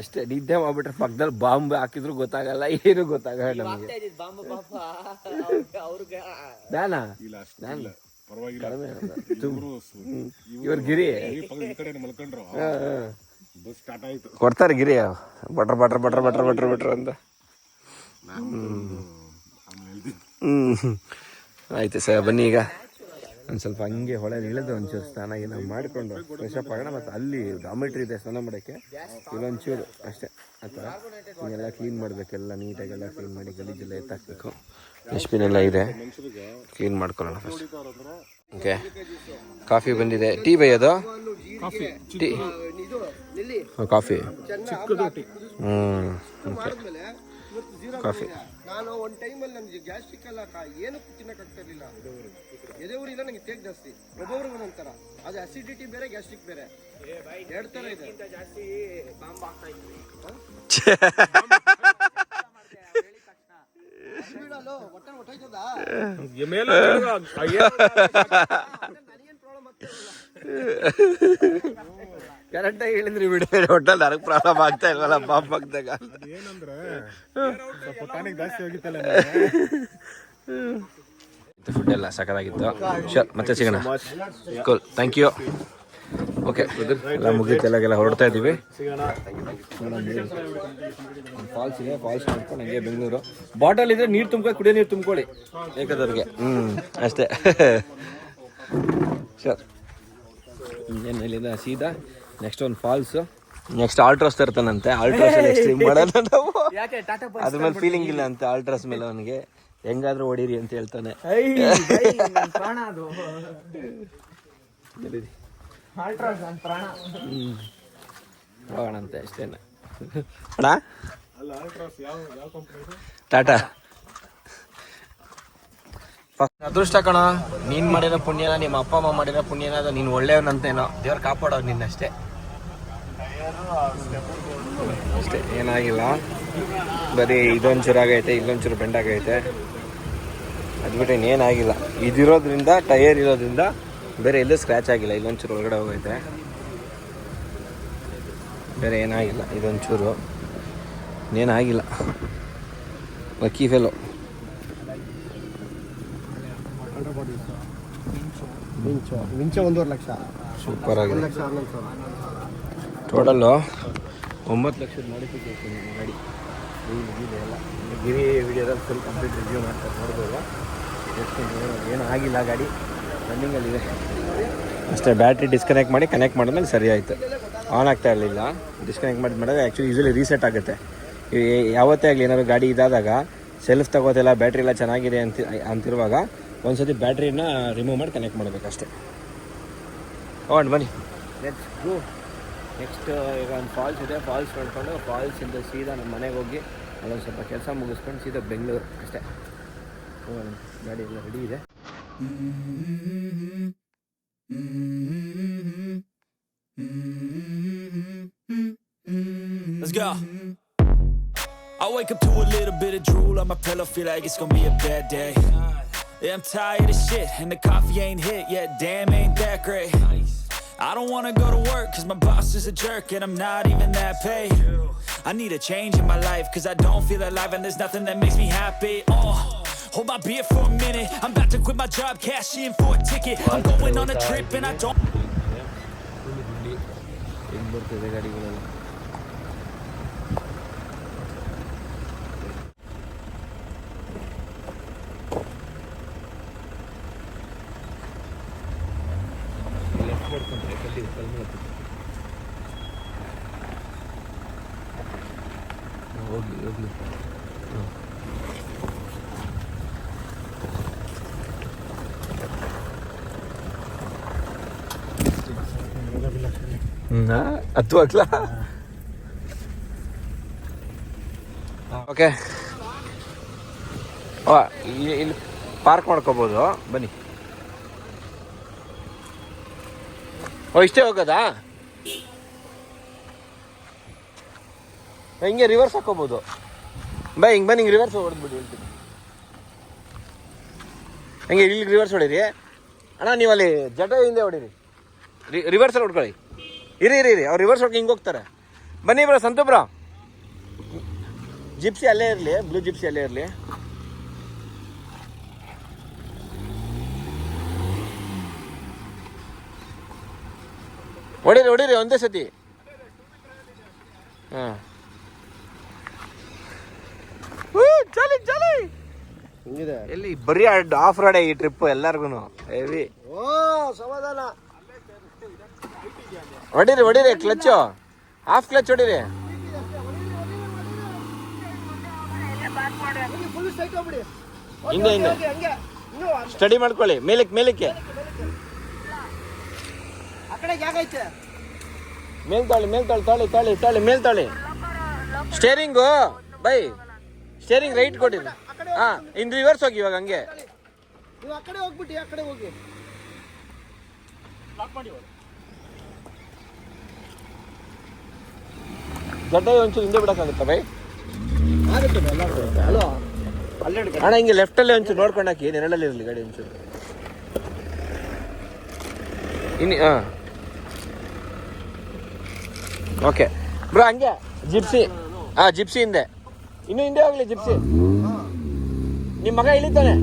ಅಷ್ಟೇ. ನಿದ್ದೆ ಮಾಡ್ಬಿಟ್ರೆ ಪಕ್ಕದಲ್ಲಿ ಬಾಂಬ್ ಹಾಕಿದ್ರು ಗೊತ್ತಾಗಲ್ಲ, ಏನು ಗೊತ್ತಾಗಲ್ಲ ನಮಗೆ. ನಾನಾ ಕಡಿಮೆ ಇವ್ರ ಗಿರಿ ಕೊಡ್ತಾರೆ ಗಿರಿ butter butter butter butter butter butter ಅಂತ. ಆಯ್ತು ಸರ್, ಬನ್ನಿ ಈಗ ಒಂದು ಸ್ವಲ್ಪ ಹಂಗೆ ಹೊಳೆ ಇಳಿದು ಒಂಚೂರು ಸ್ನಾನ ಗೀನ ಮಾಡಿಕೊಂಡು ಫ್ರೆಶ್ ಅಪ್ ಆಗೋಣ. ಮತ್ತು ಅಲ್ಲಿ ಡಾಮಿಟ್ರಿ ಇದೆ ಸ್ನಾನ ಮಾಡೋಕ್ಕೆ, ಇಲ್ಲೊಂಚೂರು ಅಷ್ಟೇ. ಆ ಥರ ಹಿಂಗೆಲ್ಲ ಕ್ಲೀನ್ ಮಾಡಬೇಕೆಲ್ಲ ನೀಟಾಗೆಲ್ಲ ಕ್ಲೀನ್ ಮಾಡಿ ಗಲೀಜೆಲ್ಲ ಎತ್ತಾಕಬೇಕು. ಡಸ್ಟ್ಬಿನ್ ಇದೆ, ಕ್ಲೀನ್ ಮಾಡ್ಕೊಳ್ಳೋಣ ಫಸ್ಟ್. ಓಕೆ, ಕಾಫಿ ಬಂದಿದೆ. ಟೀ ಬೈಯೋದು? Tea coffee. Okay, coffee. ನಾನು ಒಂದು ಟೈಮಲ್ಲಿ ನನಗೆ ಗ್ಯಾಸ್ಟ್ರಿಕ್ ಎಲ್ಲ ಏನು ತಿನ್ನಕ್ಕಾಗ್ತಾ ಇರಲಿಲ್ಲ. ಎದೆಊರಿಲ್ಲ, ನನಗೆ ತೇಗ್ ಜಾಸ್ತಿ. ಒಬ್ಬೊಬ್ರಿಗೆ ಒಂದೊಂಥರ. ಅದು ಅಸಿಡಿಟಿ ಬೇರೆ, ಗ್ಯಾಸ್ಟ್ರಿಕ್ ಬೇರೆ, ಎರಡು ಥರ ಇದೆ. ಜಾಸ್ತಿ ಬಾಂಬ್ ಆಗ್ತಾ ಇದ್ವಿ. ನನಗೇನು ಪ್ರಾಬ್ಲಮ್ ಆಗ್ತಾ ಇರಲಿಲ್ಲ. ಕರೆಕ್ಟಾಗಿ ಹೇಳಿದ್ರಿ ಬಿಡಿ, ಒಟ್ಟಲ್ಲಿ ನನಗೆ ಪ್ರಾಬ್ಲಮ್ ಆಗ್ತಾ ಇಲ್ವಲ್ಲ ಪಾಪ ಆಗ್ದಾಗ. ಫುಡ್ ಎಲ್ಲ ಸಖತ್ತಾಗಿತ್ತು. ಶೋರ್, ಮತ್ತೆ ಸಿಗೋಣ. Cool, thank you. ಓಕೆ ಎಲ್ಲ ಮುಗೀತು, ಎಲ್ಲಗೆಲ್ಲ ಹೊರಡ್ತಾ ಇದ್ದೀವಿ. ಫಾಲ್ಸ್ ಇದೆ, ಫಾಲ್ಸ್ ನೋಡ್ಕೊಂಡು ಹಂಗೆ ಬೆಂಗಳೂರು. ಬಾಟಲ್ ಇದ್ರೆ ನೀರು ತುಂಬ್ಕೊಂಡು ಕುಡಿಯೋ ನೀರು ತುಂಬ್ಕೊಳ್ಳಿ ಬೇಕಾದವ್ರಿಗೆ. ಅಷ್ಟೇ. ಶೋರ್, ಇನ್ನೇನು ಇಲ್ಲಿಂದ ಸೀದಾ ನೆಕ್ಸ್ಟ್ ಒಂದು ಫಾಲ್ಸು, ನೆಕ್ಸ್ಟ್ ಆಲ್ಟ್ರಾಸ್ ತರ್ತಾನಂತೆ. ಆಲ್ಟ್ರಾಸ್ ಎಲ್ಲ ಎಕ್ಸ್ಟ್ರೀಮ್ ಮಾಡೋಣ ನಾವು, ಅದ್ರ ಮೇಲೆ ಫೀಲಿಂಗ್ ಇಲ್ಲ ಅಂತ ಆಲ್ಟ್ರಾಸ್ ಮೇಲೆ ಅವನಿಗೆ. ಹೆಂಗಾದ್ರೂ ಹೊಡೀರಿ ಅಂತ ಹೇಳ್ತಾನೆ. ಹೋಗೋಣಂತೆ ಅಷ್ಟೇನ ಅಣ್ಣ. ಟಾಟಾ. ಅದೃಷ್ಟ ಕಣ, ನೀನ್ ಮಾಡಿರೋ ಪುಣ್ಯನ, ನಿಮ್ಮ ಅಪ್ಪ ಅಮ್ಮ ಮಾಡಿರೋ ಪುಣ್ಯನ, ಅದು ನೀನು ಒಳ್ಳೆಯವನಂತೇನೋ, ದೇವ್ರು ಕಾಪಾಡೋದು ನಿನ್ನಷ್ಟೇ. ಅಷ್ಟೇ, ಏನಾಗಿಲ್ಲ. ಬರೀ ಇದೊಂಚೂರು ಆಗೈತೆ, ಇಲ್ಲೊಂಚೂರು ಬೆಂಡಾಗೈತೆ, ಅದು ಬಿಟ್ಟರೆ ಇನ್ನೇನಾಗಿಲ್ಲ. ಇದಿರೋದ್ರಿಂದ, ಟೈರ್ ಇರೋದ್ರಿಂದ ಬೇರೆ ಎಲ್ಲೂ ಸ್ಕ್ರ್ಯಾಚ್ ಆಗಿಲ್ಲ. ಇಲ್ಲೊಂಚೂರು ಒಳಗಡೆ ಹೋಗೈತೆ, ಬೇರೆ ಏನಾಗಿಲ್ಲ. ಇದೊಂಚೂರು ಇನ್ನೇನಾಗಿಲ್ಲ. Lucky fellow. ಮಿಂಚ 1.5 ಲಕ್ಷ. ಸೂಪರ್ ಆಗಿದೆ. ಟೋಟಲ್ಲು 9 ಲಕ್ಷದ ಮಾಡಿಫಿಕೇಶನ್ ಗಾಡಿ. ಎಲ್ಲ ಗಿರಿ ವಿಡಿಯೋದಲ್ಲಿ ಫುಲ್ ಕಂಪ್ಲೀಟ್ ರಿವ್ಯೂ ಮಾಡ್ತಾರೆ, ನೋಡ್ಬೋದು. ಏನೂ ಆಗಿಲ್ಲ, ಗಾಡಿ ರನ್ನಿಂಗಲ್ಲಿದೆ ಅಷ್ಟೇ. ಬ್ಯಾಟ್ರಿ ಡಿಸ್ಕನೆಕ್ಟ್ ಮಾಡಿ ಕನೆಕ್ಟ್ ಮಾಡಿದ್ಮೇಲೆ ಸರಿ ಆಯಿತು. ಆನ್ ಆಗ್ತಾ ಇರಲಿಲ್ಲ, ಡಿಸ್ಕನೆಕ್ಟ್ ಮಾಡಿದಾಗ ಆ್ಯಕ್ಚುಲಿ ಯೂಸಲಿ ರೀಸೆಟ್ ಆಗುತ್ತೆ. ಯಾವತ್ತೇ ಆಗಲಿ ಏನಾದ್ರು ಗಾಡಿ ಇದಾದಾಗ ಸೆಲ್ಫ್ ತಗೋತಿಲ್ಲ, ಬ್ಯಾಟ್ರಿ ಎಲ್ಲ ಚೆನ್ನಾಗಿದೆ ಅಂತಿರುವಾಗ ಒಂದ್ಸತಿ ಬ್ಯಾಟ್ರಿನ ರಿಮೂವ್ ಮಾಡಿ ಕನೆಕ್ಟ್ ಮಾಡಬೇಕಷ್ಟೆ. ಹೋಗೋಣ ಬನ್ನಿ, ಲೆಟ್ಸ್ ಗೋ. ನೆಕ್ಸ್ಟ್ ಈಗ ಒಂದು ಫಾಲ್ಸ್ ಇದೆ, ಫಾಲ್ಸ್ ನೋಡಿಕೊಂಡು ಫಾಲ್ಸಿಂದ ಸೀದಾ ನಮ್ಮ ಮನೆಗೆ ಹೋಗಿ ಅಲ್ಲೊಂದು ಸ್ವಲ್ಪ ಕೆಲಸ ಮುಗಿಸ್ಕೊಂಡು ಸೀದಾ ಬೆಂಗಳೂರು ಅಷ್ಟೇ. ಗಾಡಿ ಎಲ್ಲ ರೆಡಿ ಇದೆ. Let's go. I wake up to a little bit of drool on my pillow, feel like it's gonna be a bad day. Yeah, I'm tired of shit and the coffee ain't hit yet, damn ain't that great. I don't wanna go to work cause my boss is a jerk and I'm not even that paid. I need a change in my life cause I don't feel alive and there's nothing that makes me happy. Hold my beer for a minute, I'm about to quit my job, cash in for a ticket. I'm going on a trip and I don't. ಹೆಂಗೆ ಬರ್ತಿದೆ ಗಾಡಿಗಳೆಲ್ಲ. ಲೆಫ್ಟ್ ಕೊಡ್ಕೊಂಡ್ರೆ ಕಲ್ಲು ಹೋಗ್ಲಿ ಹೋಗ್ಲಿ. ಹತ್ತು ಹಾಕ್ಲಾ? ಓಕೆ, ಇಲ್ಲಿ ಪಾರ್ಕ್ ಮಾಡ್ಕೋಬೋದು, ಬನ್ನಿ. ಇಷ್ಟೇ ಹೋಗೋದಾ? ಹಿಂಗೆ ರಿವರ್ಸ್ ಹಾಕೋಬೋದು. ಬೈ ಹಿಂಗೆ ಬನ್ನಿ, ಹಿಂಗೆ ರಿವರ್ಸ್ ಹೊಡೆದ್ಬಿಡಿ ಹೇಳ್ತೀನಿ. ಹಂಗೆ ಇಲ್ಲಿ ರಿವರ್ಸ್ ಹೊಡೀರಿ ಅಣ್ಣ. ನೀವು ಅಲ್ಲಿ ಜಟ ಹಿಂದೆ ಹೊಡೀರಿ, ರಿವರ್ಸಲ್ಲಿ ಹೊಡ್ಕೊಳ್ಳಿ. ಇರಿ ಅವ್ರು ರಿವರ್ಸ್ ಹೊಡ್ಕೊಂಡು ಹಿಂಗೆ ಹೋಗ್ತಾರೆ. ಬನ್ನಿ ಬ್ರೋ, ಸಂತು ಬ್ರೋ. ಜಿಪ್ಸಿ ಅಲ್ಲೇ ಇರಲಿ, ಬ್ಲೂ ಜಿಪ್ಸಿ ಅಲ್ಲೇ ಇರಲಿ. ಹೊಡೀರಿ ಒಂದೇ ಸತಿ. ಹಾಂ, ಚಲಿ ಎಲ್ಲಿ ಬರೀ ಆಫ್ ರೋಡೇ ಈ ಟ್ರಿಪ್ ಎಲ್ಲರಿಗೂ ಹೆವಿ. ಸಮಾಧಾನ. ಹೊಡೀರಿ ಕ್ಲಚ್ಚು, ಹಾಫ್ ಕ್ಲಚ್ ಹೊಡೀರಿ. ಹಿಂದೆ ಸ್ಟಡಿ ಮಾಡ್ಕೊಳ್ಳಿ. ಮೇಲಕ್ಕೆ ಮೇಲ್ತಾಳಿ. ಸ್ಟೇರಿಂಗು ಬೈ, ಸ್ಟೇರಿಂಗ್ ರೈಟ್ ಕೊಟ್ಟಿರಿ. ಹಾ, ಇನ್ ರಿವರ್ಸ್ ಹೋಗಿ ಇವಾಗ. ಹಂಗೆ ನೀವು ಆ ಕಡೆ ಹೋಗ್ಬಿಟ್ಟು ಆ ಕಡೆ ಹೋಗಿ. ಜಡ್ಡ ಒಂಚೂರು ಹಿಂದೆ ಬಿಡಕ್ಕಾಗುತ್ತಾ ಬೈ? ಅಣ್ಣ ಹಿಂಗೆ ಲೆಫ್ಟಲ್ಲೇ ಒಂಚೂರು ನೋಡ್ಕೊಂಡು ಹಾಕಿ, ನೆರಳಲ್ಲಿ ಇರಲಿ ಗಾಡಿ ಒಂಚೂರು. ಇನ್ನು ಹಾಂ ಓಕೆ ಬ್ರೋ ಹಂಗೆ ಜಿಪ್ಸಿ ಜಿಪ್ಸಿ ಹಿಂದೆ ಇನ್ನೂ ಹಿಂದೆ ಹೋಗ್ಲಿ ಜಿಪ್ಸಿ. ನಿಮ್ಮ ಮಗ ಇಳಿತಾನೆ.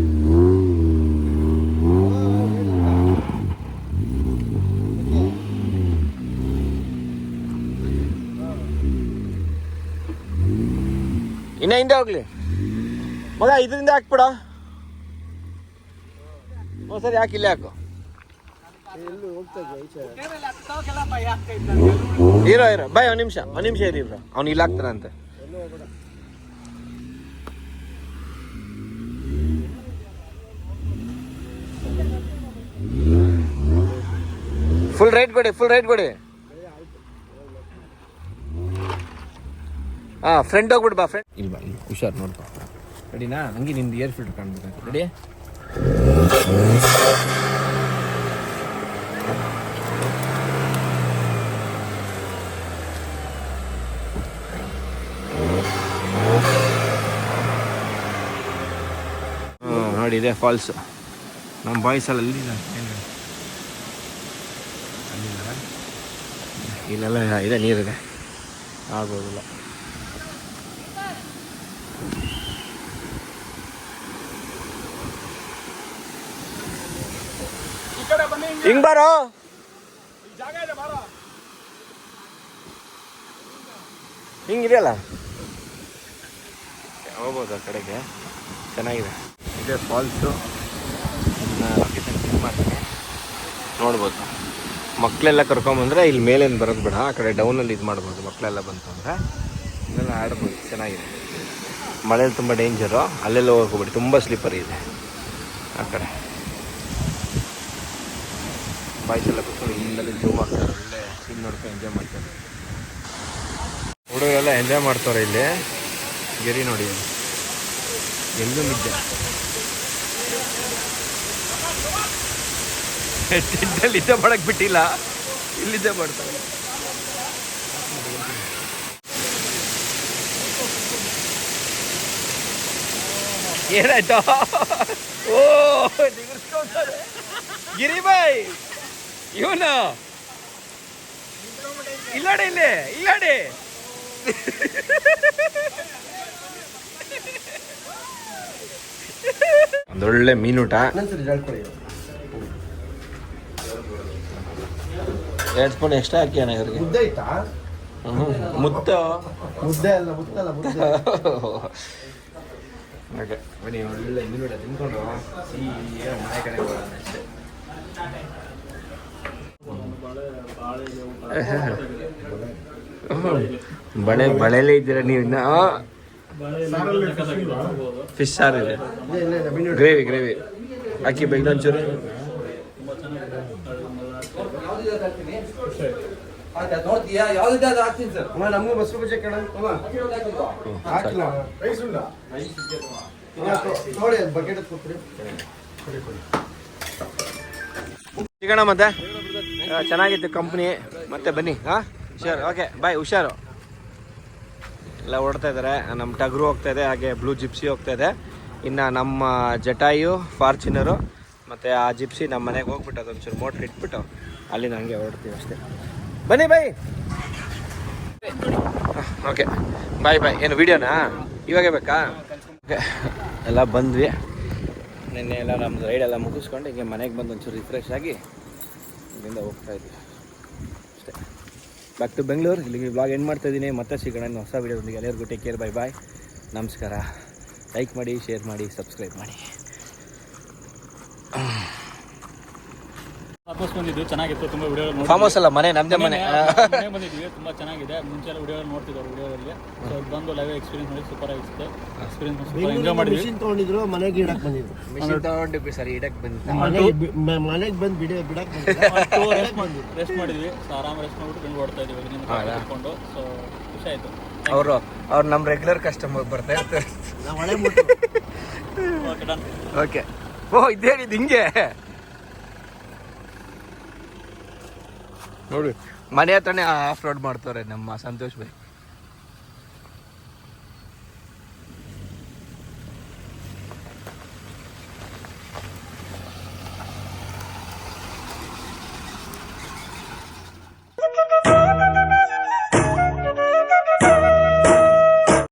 ಇನ್ನ ಹಿಂದೆ ಹೋಗ್ಲಿ ಮಗ, ಇದರಿಂದ ಹಾಕ್ಬಿಡ. ಸರಿ ಯಾಕೆ ಇಲ್ಲೇ ಹಾಕು. ಇರೋ ಬಾಯ್ ಒಂದ್ ನಿಮಿಷ ಇರಿ ಬ್ರೋ, ಅವ್ನು ಇಲ್ಲಿ ಹಾಕ್ತಾನಂತೆ. ಫುಲ್ ರೈಟ್ ಕೊಡಿ. ಫ್ರೆಂಡ್ ಹೋಗ್ಬಿಟ್ಟು ಬಾ ಫ್ರೆಂಡ್. ಇಲ್ಲ ಹುಷಾರ್ ನೋಡ್ಕೊ. ರೆಡಿನಾ? ಹಂಗೆ ನಿಂದು ಏರ್ ಫಿಲ್ಟರ್ ಕಾಣ್ಬೇಕು. ರೆಡಿ? ನೋಡಿ ಇದೆ ಫಾಲ್ಸ್. ನಮ್ಮ ಬಾಯ್ಸ್ ಅಲ್ಲಿ ಇಲ್ಲೆಲ್ಲ ಇದೆ, ನೀರಿದೆ, ಆಗೋದಿಲ್ಲ. ಹಿಂಗ್ ಬಾರೋ, ಹಿಂಗಿದೆಯಲ್ಲ, ಹೋಗ್ಬೋದು ಆ ಕಡೆಗೆ. ಚೆನ್ನಾಗಿದೆ, ಇದೆ ಫಾಲ್ಸು. ಲೊಕೇಶನ್ ಕ್ಲಿಕ್ ಮಾಡ್ತೀನಿ, ನೋಡ್ಬೋದು. ಮಕ್ಕಳೆಲ್ಲ ಕರ್ಕೊಂಬಂದರೆ ಇಲ್ಲಿ ಮೇಲೇನು ಬರೋದು ಬೇಡ, ಆ ಕಡೆ ಡೌನಲ್ಲಿ ಇದು ಮಾಡ್ಬೋದು. ಮಕ್ಕಳೆಲ್ಲ ಬಂತು ಅಂದರೆ ಇಲ್ಲೆಲ್ಲ ಆಡ್ಬೋದು, ಚೆನ್ನಾಗಿದೆ. ಮಳೇಲಿ ತುಂಬ ಡೇಂಜರು, ಅಲ್ಲೆಲ್ಲ ಹೋಗ್ಬಿಡಿ, ತುಂಬ ಸ್ಲಿಪ್ಪರ್ ಇದೆ ಆ ಕಡೆ. ಬಾಯ್ಸ್ ಎಲ್ಲ ಕೂತ್ಕೊಂಡು ಇಲ್ಲಲ್ಲಿ ಜೂಮ್ ಆಗ್ತಾರೆ, ಒಳ್ಳೆ ಸೀನ್ ನೋಡ್ಕೊಂಡು ಎಂಜಾಯ್ ಮಾಡ್ತಾರೆ. ಹುಡುಗರೆಲ್ಲ ಎಂಜಾಯ್ ಮಾಡ್ತಾರೆ ಇಲ್ಲಿ. ಗೆರಿ ನೋಡಿ, ಎಲ್ಲೂ ನಿದ್ದೆ. ಟೆಂಟಲ್ಲಿ ನಿದ್ದೆ ಮಾಡಕ್ಕೆ ಬಿಟ್ಟಿಲ್ಲ, ಇಲ್ಲಿದ್ದೆ ಮಾಡ್ತಾರೆ. ಏನಾಯ್ತು? ಓ ಗಿರಿಬಾಯ್, ಇವನು ಇಲ್ಲಾಡಿ, ಇಲ್ಲಾಡಿ. ಒಂದೊಳ್ಳೆ ಮೀನೂಟ. 2 ಸ್ಪೂನ್ ಎಕ್ಸ್ಟ್ರಾ ಹಾಕಿ ಅಣ್ಣ ಇವ್ರಿಗೆ. ಮುದ್ದೆ ಆಯ್ತಾ? ಮುದ್ದೆ ಮುತ್ತಲ್ಲ. ಓಕೆ ಬನ್ನಿ, ಒಳ್ಳೆ ಮೀನೂಟ ತಿನ್ಕೊಂಡು ಮನೆ ಕಡೆ ಹೋಗೋಣ ಅಷ್ಟೇ. ಬಳೆಯಲ್ಲೇ ಇದ್ದೀರಾ ನೀವು ಇನ್ನ. ಫಿಶ್ ಸಾರು ಇದೆ, ಗ್ರೇವಿ ಹಾಕಿ ಬೇಕಂಚೂರು. ನಮ್ಗೆ ಮೊಸರು ಬಜ್ಜಿ ಕಣ ಹಾಕಿಲ್ಲ. ನೋಡಿ ಬಕೆಟ್ ಕೊಡ್ತೀರಿ ಸಿಗೋಣ ಮತ್ತೆ. ಚೆನ್ನಾಗಿತ್ತು ಕಂಪ್ನಿ, ಮತ್ತೆ ಬನ್ನಿ. ಶೋರ್, ಓಕೆ ಬಾಯ್, ಹುಷಾರು. ಎಲ್ಲ ಓಡ್ತಾ ಇದ್ದಾರೆ. ನಮ್ಮ ಟಗ್ರು ಹೋಗ್ತಾ ಇದೆ, ಹಾಗೆ ಬ್ಲೂ ಜಿಪ್ಸಿ ಹೋಗ್ತಾ ಇದೆ. ಇನ್ನು ನಮ್ಮ ಜಟಾಯು, ಫಾರ್ಚುನರು ಮತ್ತು ಆ ಜಿಪ್ಸಿ ನಮ್ಮ ಮನೆಗೆ ಹೋಗ್ಬಿಟ್ಟು ಅದೊಂಚೂರು ಮೋಟ್ರ್ ಇಟ್ಬಿಟ್ಟು ಅಲ್ಲಿಂದ ಹಂಗೆ ಹೊರಡ್ತೀವಿ ಅಷ್ಟೇ. ಬನ್ನಿ ಬಾಯ್. Okay bye. ಏನು ವೀಡಿಯೋನಾ ಇವಾಗೇ ಬೇಕಾ? ಓಕೆ ಎಲ್ಲ ಬಂದ್ವಿ. ನಿನ್ನೆ ಎಲ್ಲ ನಮ್ಮದು ರೈಡೆಲ್ಲ ಮುಗಿಸ್ಕೊಂಡು ಹಿಂಗೆ ಮನೆಗೆ ಬಂದು ಒಂಚೂರು ರಿಫ್ರೆಶ್ ಆಗಿ ಇಲ್ಲಿಂದ ಹೋಗ್ತಾ ಇದ್ವಿ ಅಷ್ಟೇ. Back to Bengaluru. ಇಲ್ಲಿಗೆ ಬ್ಲಾಗ್ ಎಂಡ್ ಮಾಡ್ತಾ ಇದ್ದೀನಿ. ಮತ್ತೆ ಸಿಗೋಣ ಹೊಸ ವೀಡಿಯೋದೊಂದಿಗೆ. ಎಲ್ಲರಿಗೂ ಟೇಕ್ ಕೇರ್, ಬಾಯ್. ನಮಸ್ಕಾರ. ಲೈಕ್ ಮಾಡಿ, ಶೇರ್ ಮಾಡಿ, ಸಬ್ಸ್ಕ್ರೈಬ್ ಮಾಡಿ. ಬಂದಿದ್ದು ಚೆನ್ನಾಗಿತ್ತು, ತುಂಬ ವಿಡಿಯೋ ಫಾರ್ಮ್ ಹೌಸ್ ಅಲ್ಲ, ಮನೆ ನಮ್ಮದೇ ಮನೆ ಬಂದಿದ್ವಿ. ತುಂಬ ಚೆನ್ನಾಗಿದೆ. ಮುಂಚೆ ಎಲ್ಲ ವಿಡಿಯೋ ನೋಡ್ತಿದ್ದವ್ರು ವಿಡಿಯೋದಲ್ಲಿ. ಸೊ ಬಂದು ಲೈವ್ ಎಕ್ಸ್ಪೀರಿಯನ್ಸ್ ನೋಡಿ ಸೂಪರ್ ಆಗಿತ್ತು. ಎಕ್ಸ್ಪೀರಿಯನ್ಸ್ ಎಂಜಾಯ್ ಮಾಡಿದ್ವಿ. ಮಿಷಿನ್ ತೊಗೊಂಡಿದ್ರು, ಮನೆಗೆ ಇಡಕ್ ಬಂದಿದ್ರು. ಮಿಷಿನ್ ತಗೊಂಡಿದ್ವಿ ಸರ್, ಇಡಕ್ಕೆ ಬಂದಿದ್ದೆ. ಮನೆಗೆ ಬಂದು ಬಿಡಕ್ ರೆಸ್ಟ್ ಮಾಡಿದ್ವಿ. ಸೊ ಆರಾಮ ರೆಸ್ಟ್ ಮಾಡ್ಬಿಟ್ಟು ಬೆಂಗಳೂರು ಓಡ್ತಾ ಇದೀವಿ ನಿಂತ್ಕೊಂಡು. ಸೊ ಖುಷಿ ಆಯಿತು. ಅವ್ರು ನಮ್ಮ ರೆಗ್ಯುಲರ್ ಕಸ್ಟಮರ್ ಬರ್ತಾ ಇರ್ತಾರೆ. Okay done. ಓಕೆ. ಓ ಇದೇನಿದು ಹಿಂಗೆ ನೋಡಿ, ಮನೆ ಹತ್ರನೇ ಆಫ್ ರೋಡ್ ಮಾಡ್ತಾರೆ ನಮ್ಮ ಸಂತೋಷ್ ಭಾಯ್.